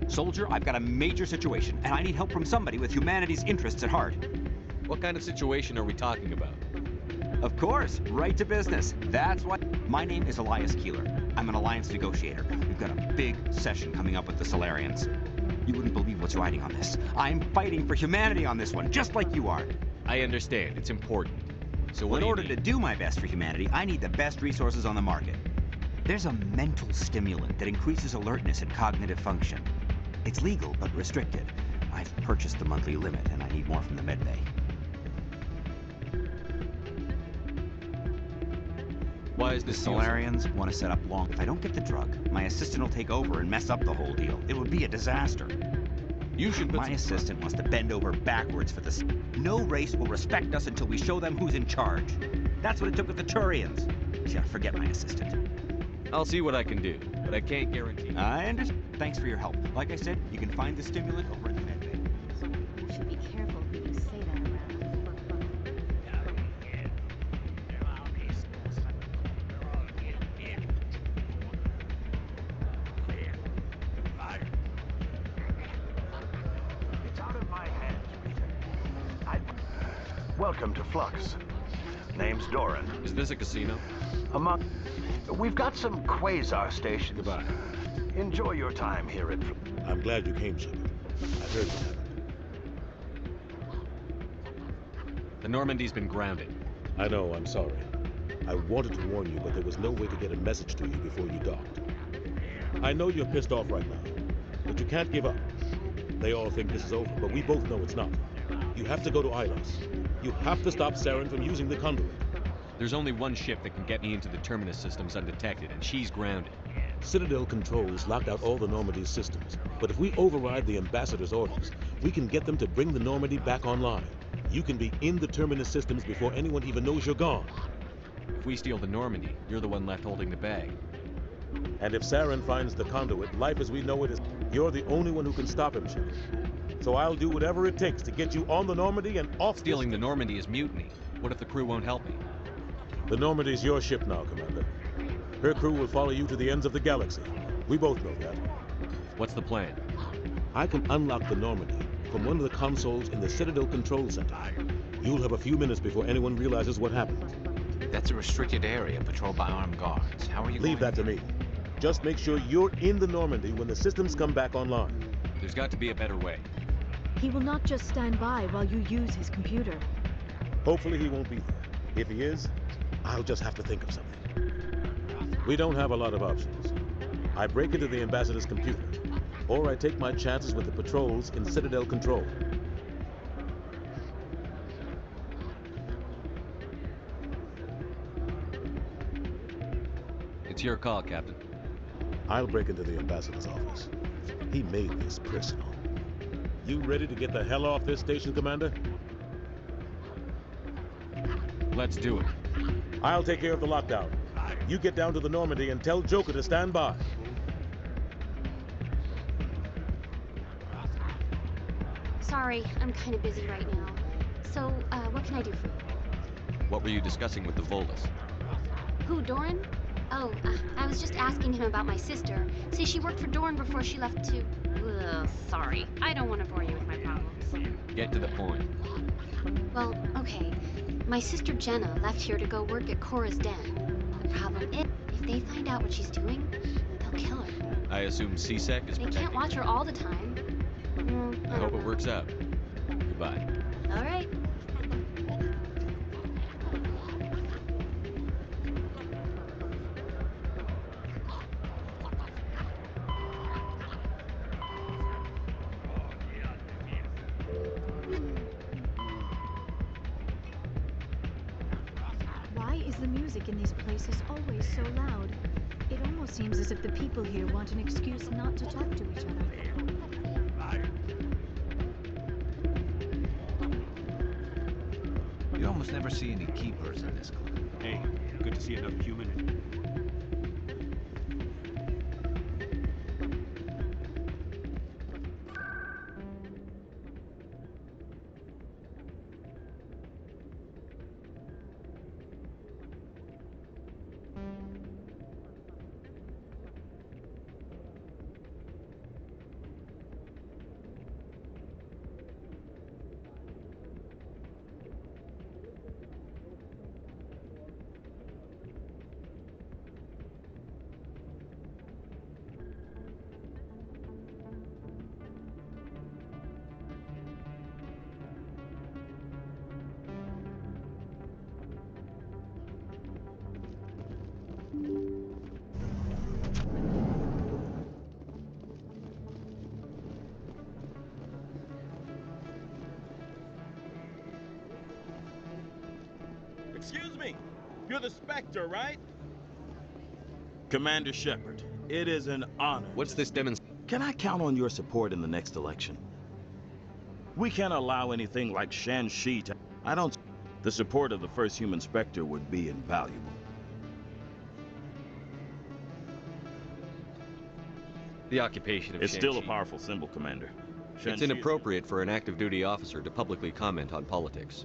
Soldier, I've got a major situation, and I need help from somebody with humanity's interests at heart. What kind of situation are we talking about? Of course, right to business. That's why. My name is Elias Keeler. I'm an alliance negotiator. We've got a big session coming up with the Solarians. You wouldn't believe what's riding on this. I'm fighting for humanity on this one, just like you are. I understand. It's important. So what in order to do my best for humanity, I need the best resources on the market. There's a mental stimulant that increases alertness and cognitive function. It's legal, but restricted. I've purchased the monthly limit, and I need more from the medbay. Why is The this Solarians want to set up long. If I don't get the drug, my assistant will take over and mess up the whole deal. It would be a disaster. You should put My assistant wants to bend over backwards for this. No race will respect us until we show them who's in charge. That's what it took with the Turians. Yeah, forget my assistant. I'll see what I can do, but I can't guarantee. I understand. Thanks for your help. Like I said, you can find the stimulant over in the medbay. You should be careful who you say that around. Welcome to Flux. Name's Doran. Is this a casino? We've got some quasar stations. Goodbye. Enjoy your time here at... I'm glad you came, Shepard. I heard what happened. The Normandy's been grounded. I know, I'm sorry. I wanted to warn you, but there was no way to get a message to you before you docked. I know you're pissed off right now, but you can't give up. They all think this is over, but we both know it's not. You have to go to Ilos. You have to stop Saren from using the conduit. There's only one ship that can get me into the Terminus systems undetected, and she's grounded. Citadel controls locked out all the Normandy's systems, but if we override the Ambassador's orders, we can get them to bring the Normandy back online. You can be in the Terminus systems before anyone even knows you're gone. If we steal the Normandy, you're the one left holding the bag. And if Saren finds the conduit, life as we know it is... You're the only one who can stop him, Shepard. So I'll do whatever it takes to get you on the Normandy and off... Stealing the Normandy is mutiny. What if the crew won't help me? The Normandy's your ship now, Commander. Her crew will follow you to the ends of the galaxy. We both know that. What's the plan? I can unlock the Normandy from one of the consoles in the Citadel Control Center. You'll have a few minutes before anyone realizes what happened. That's a restricted area patrolled by armed guards. How are you Leave that to me. Just make sure you're in the Normandy when the systems come back online. There's got to be a better way. He will not just stand by while you use his computer. Hopefully he won't be there. If he is, I'll just have to think of something. We don't have a lot of options. I break into the Ambassador's computer, or I take my chances with the patrols in Citadel Control. It's your call, Captain. I'll break into the Ambassador's office. He made this personal. You ready to get the hell off this station, Commander? Let's do it. I'll take care of the lockdown. You get down to the Normandy and tell Joker to stand by. Sorry, I'm kind of busy right now. So, what can I do for you? What were you discussing with the Volus? Who, Doran? Oh, I was just asking him about my sister. See, she worked for Doran before she left to... sorry. I don't want to bore you with my problems. Get to the point. Well, okay. My sister Jenna left here to go work at Cora's Den. The problem is, if they find out what she's doing, they'll kill her. I assume C-Sec is They protecting can't watch her all the time. I hope it works out. Goodbye. All right. Why is the music in these places always so loud? It almost seems as if the people here want an excuse not to talk to each other. You almost never see any keepers in this club. Hey, good to see another human. Excuse me, you're the Spectre, right? Commander Shepard, it is an honor. What's this demonstration? Can I count on your support in the next election? We can't allow anything like Shan-Shi to... I don't... The support of the first human Spectre would be invaluable. The occupation of It's still a Shan-Shi. powerful symbol, Commander. It's Shan-Shi is- inappropriate for an active duty officer to publicly comment on politics.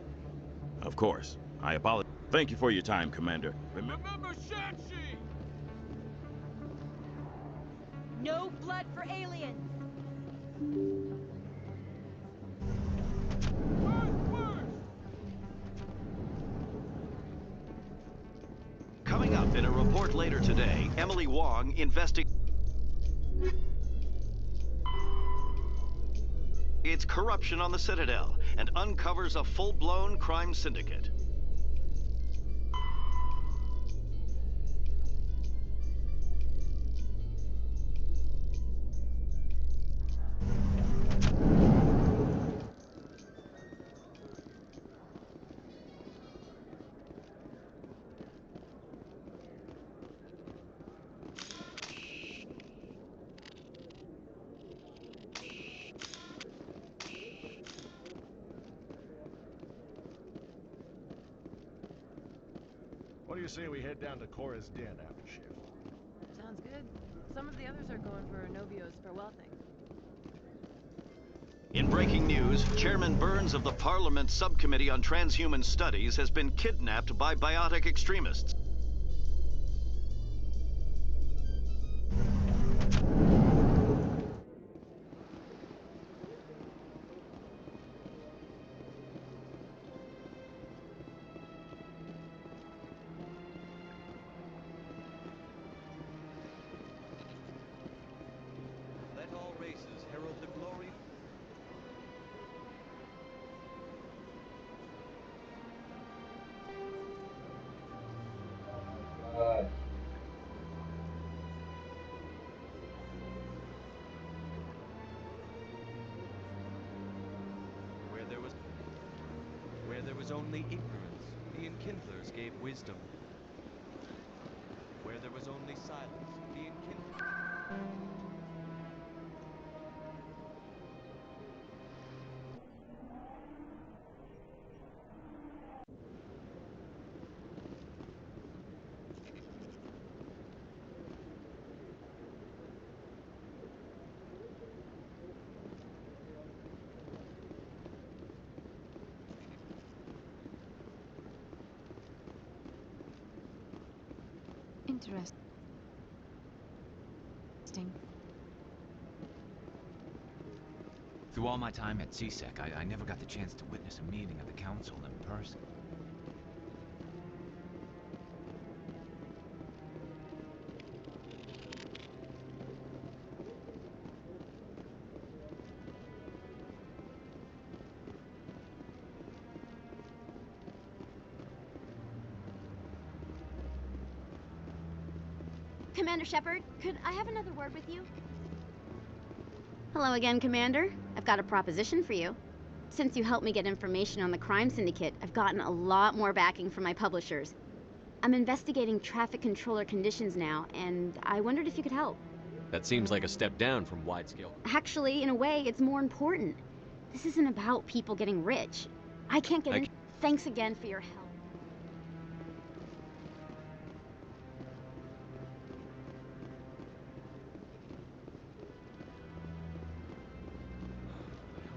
Of course. I apologize. Thank you for your time, Commander. Remember... Shan-Shi! No blood for aliens! In a report later today, Emily Wong investigates corruption on the Citadel and uncovers a full-blown crime syndicate. What do you say we head down to Cora's den after shift? Sounds good. Some of the others are going for Novio's farewell thing. In breaking news, Chairman Burns of the Parliament Subcommittee on Transhuman Studies has been kidnapped by biotic extremists. Let all races herald the glory. Where there was only ignorance, the Enkindlers gave wisdom. Where there was only silence, the Enkindlers... Interesting. Through all my time at CSEC, I never got the chance to witness a meeting of the Council in person. Commander Shepard, could I have another word with you? Hello again, Commander. I've got a proposition for you. Since you helped me get information on the crime syndicate, I've gotten a lot more backing from my publishers. I'm investigating traffic controller conditions now, and I wondered if you could help. That seems like a step down from wide-scale. Actually, in a way, it's more important. This isn't about people getting rich. I can't get in. Thanks again for your help.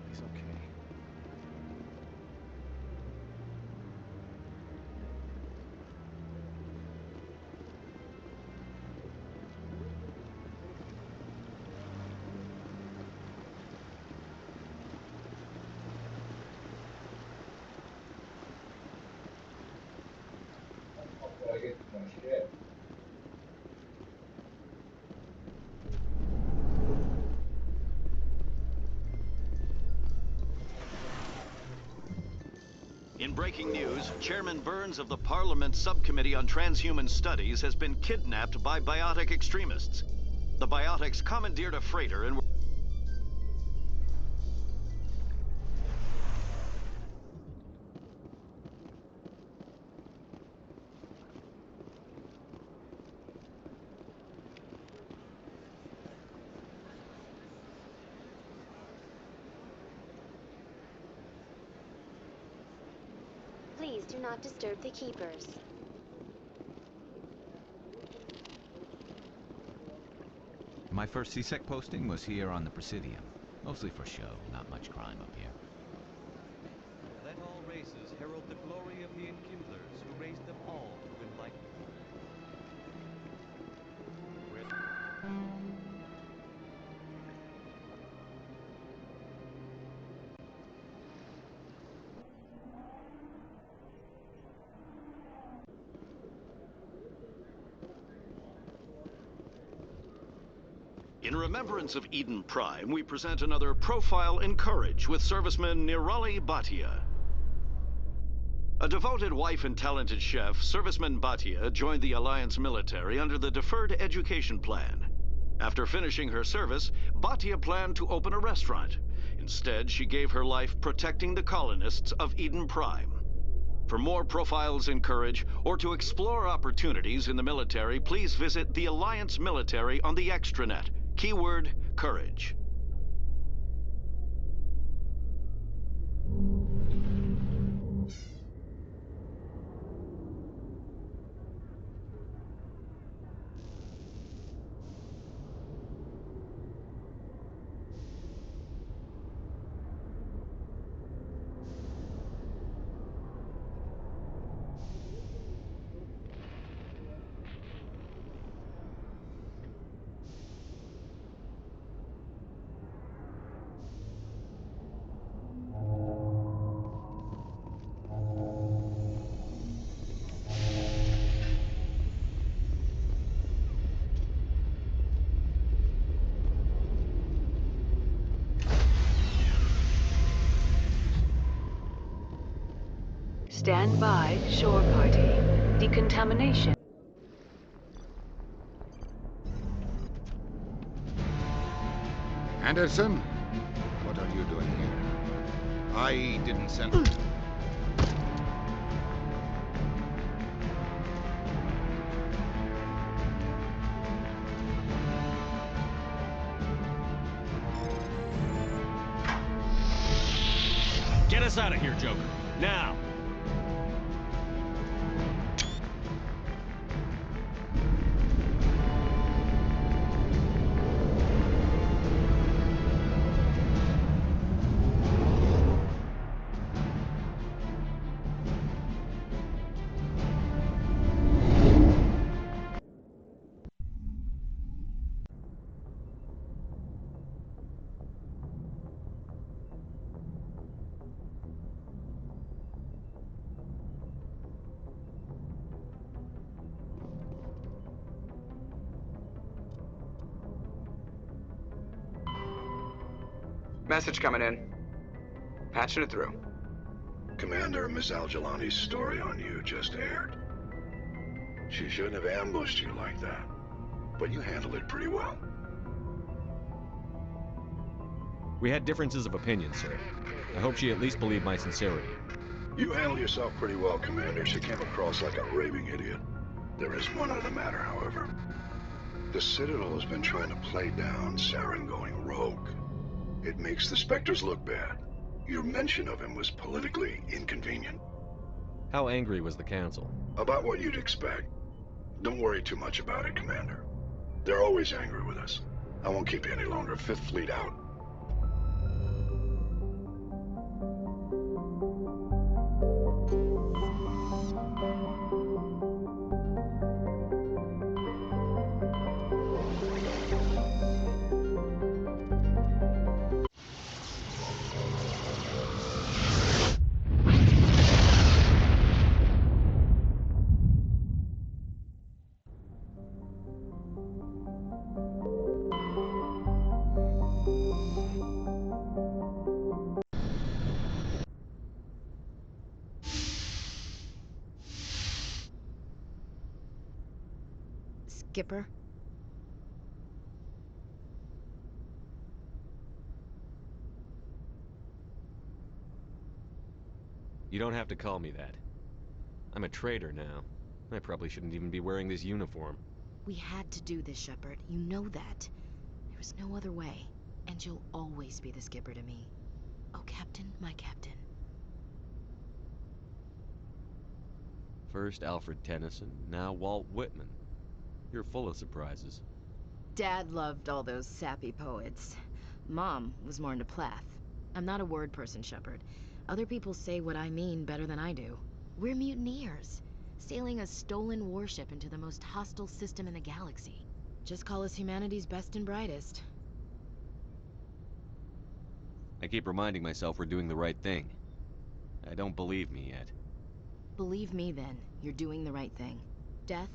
He's okay. Gotta get to my ship. In breaking news, Chairman Burns of the Parliament Subcommittee on Transhuman Studies has been kidnapped by biotic extremists. The biotics commandeered a freighter and Please do not disturb the keepers. My first CSEC posting was here on the Presidium. Mostly for show, not much crime up here. Let all races herald the glory of the Enkindlers who raised them all to enlightenment. In remembrance of Eden Prime, we present another Profile in Courage with serviceman Nirali Bhatia. A devoted wife and talented chef, Serviceman Bhatia joined the Alliance military under the Deferred Education Plan. After finishing her service, Bhatia planned to open a restaurant. Instead, she gave her life protecting the colonists of Eden Prime. For more Profiles in Courage, or to explore opportunities in the military, please visit the Alliance Military on the extranet. Keyword, Courage. Stand by, shore party. Decontamination. Anderson? What are you doing here? I didn't send... Get us out of here, Joker. Now! Message coming in. Patching it through. Commander, Miss Al-Jalani's story on you just aired. She shouldn't have ambushed you like that, but you handled it pretty well. We had differences of opinion, sir. I hope she at least believed my sincerity. You handled yourself pretty well, Commander. She came across like a raving idiot. There is one other matter, however. The Citadel has been trying to play down Saren going rogue. It makes the Spectres look bad. Your mention of him was politically inconvenient. How angry was the Council? About what you'd expect. Don't worry too much about it, Commander. They're always angry with us. I won't keep you any longer. Fifth Fleet out. Skipper? You don't have to call me that. I'm a traitor now. I probably shouldn't even be wearing this uniform. We had to do this, Shepard. You know that. There was no other way. And you'll always be the skipper to me. Oh, Captain, my Captain. First Alfred Tennyson, now Walt Whitman. You're full of surprises. Dad loved all those sappy poets. Mom was more into Plath. I'm not a word person, Shepard. Other people say what I mean better than I do. We're mutineers, sailing a stolen warship into the most hostile system in the galaxy. Just call us humanity's best and brightest. I keep reminding myself we're doing the right thing. I don't believe me yet. Believe me then, you're doing the right thing. Death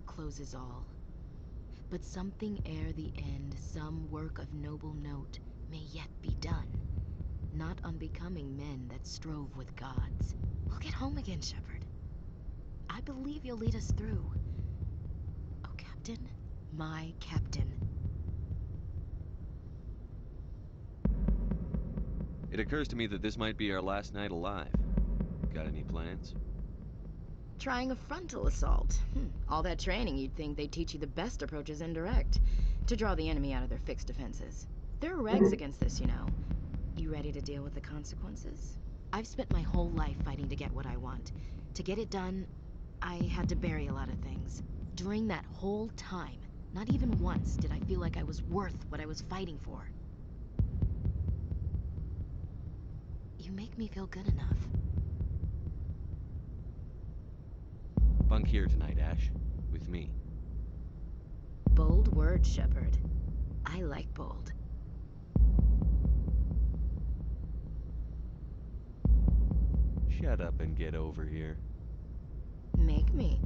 closes all. But something ere the end, some work of noble note, may yet be done. Not unbecoming men that strove with gods. We'll get home again, Shepard. I believe you'll lead us through. Oh, Captain, my Captain. It occurs to me that this might be our last night alive. Got any plans? Trying a frontal assault. All that training, you'd think they'd teach you the best approaches indirect, to draw the enemy out of their fixed defenses. There are regs against this, you know. You ready to deal with the consequences? I've spent my whole life fighting to get what I want. To get it done, I had to bury a lot of things. During that whole time, not even once did I feel like I was worth what I was fighting for. You make me feel good enough. Bunk here tonight, Ash. With me. Bold words, Shepard. I like bold. Shut up and get over here. Make me.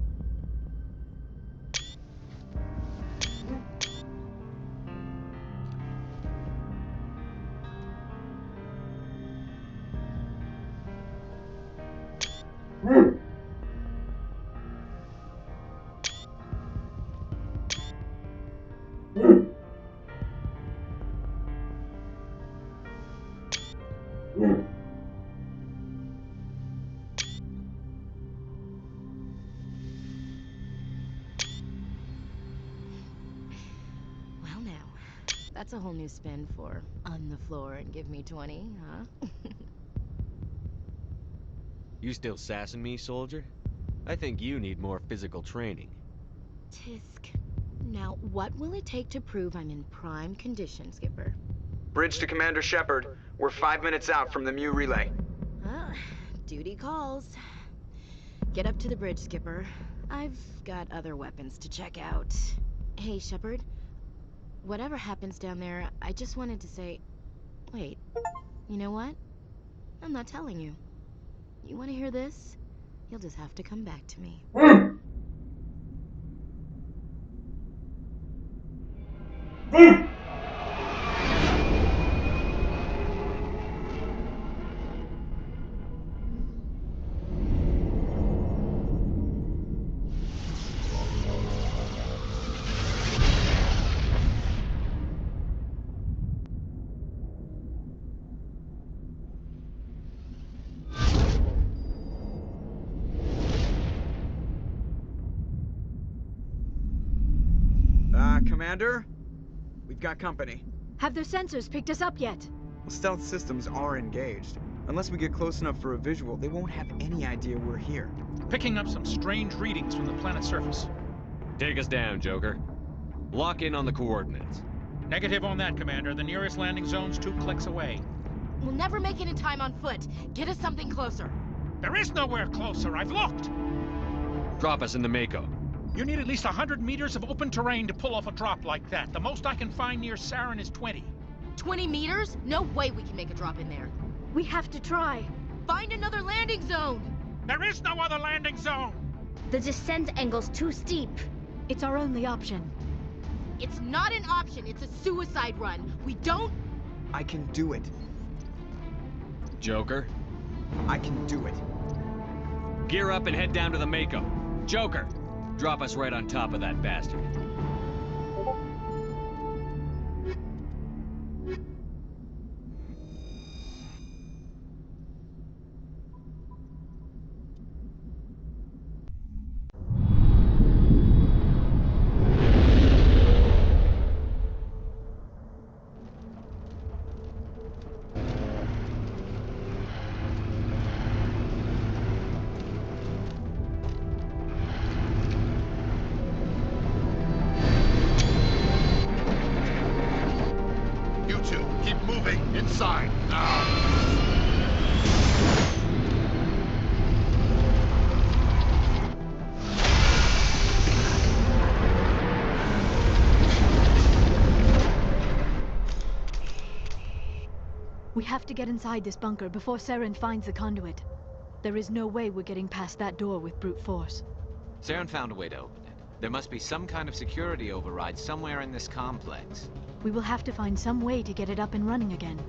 Well now, that's a whole new spin for on the floor and give me 20, huh? You still sassing me, soldier? I think you need more physical training. Tisk. Now, what will it take to prove I'm in prime condition, Skipper? Bridge to Commander Shepard. We're 5 minutes out from the Mu relay. Duty calls. Get up to the bridge, Skipper. I've got other weapons to check out. Hey, Shepard. Whatever happens down there, I just wanted to say... Wait. You know what? I'm not telling you. You want to hear this? You'll just have to come back to me. Commander? We've got company. Have their sensors picked us up yet? Well, stealth systems are engaged. Unless we get close enough for a visual, they won't have any idea we're here. Picking up some strange readings from the planet's surface. Take us down, Joker. Lock in on the coordinates. Negative on that, Commander. The nearest landing zone's 2 clicks away. We'll never make it in time on foot. Get us something closer. There is nowhere closer. I've looked. Drop us in the Mako. You need at least 100 meters of open terrain to pull off a drop like that. The most I can find near Saren is 20. 20 meters? No way we can make a drop in there. We have to try. Find another landing zone! There is no other landing zone! The descent angle's too steep. It's our only option. It's not an option, it's a suicide run. We don't... I can do it. Joker? I can do it. Gear up and head down to the Mako. Joker! Drop us right on top of that bastard. Inside, now! We have to get inside this bunker before Saren finds the conduit. There is no way we're getting past that door with brute force. Saren found a way to open it. There must be some kind of security override somewhere in this complex. We will have to find some way to get it up and running again.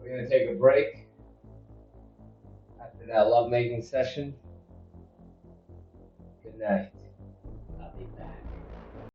We're gonna take a break after that lovemaking session. Good night.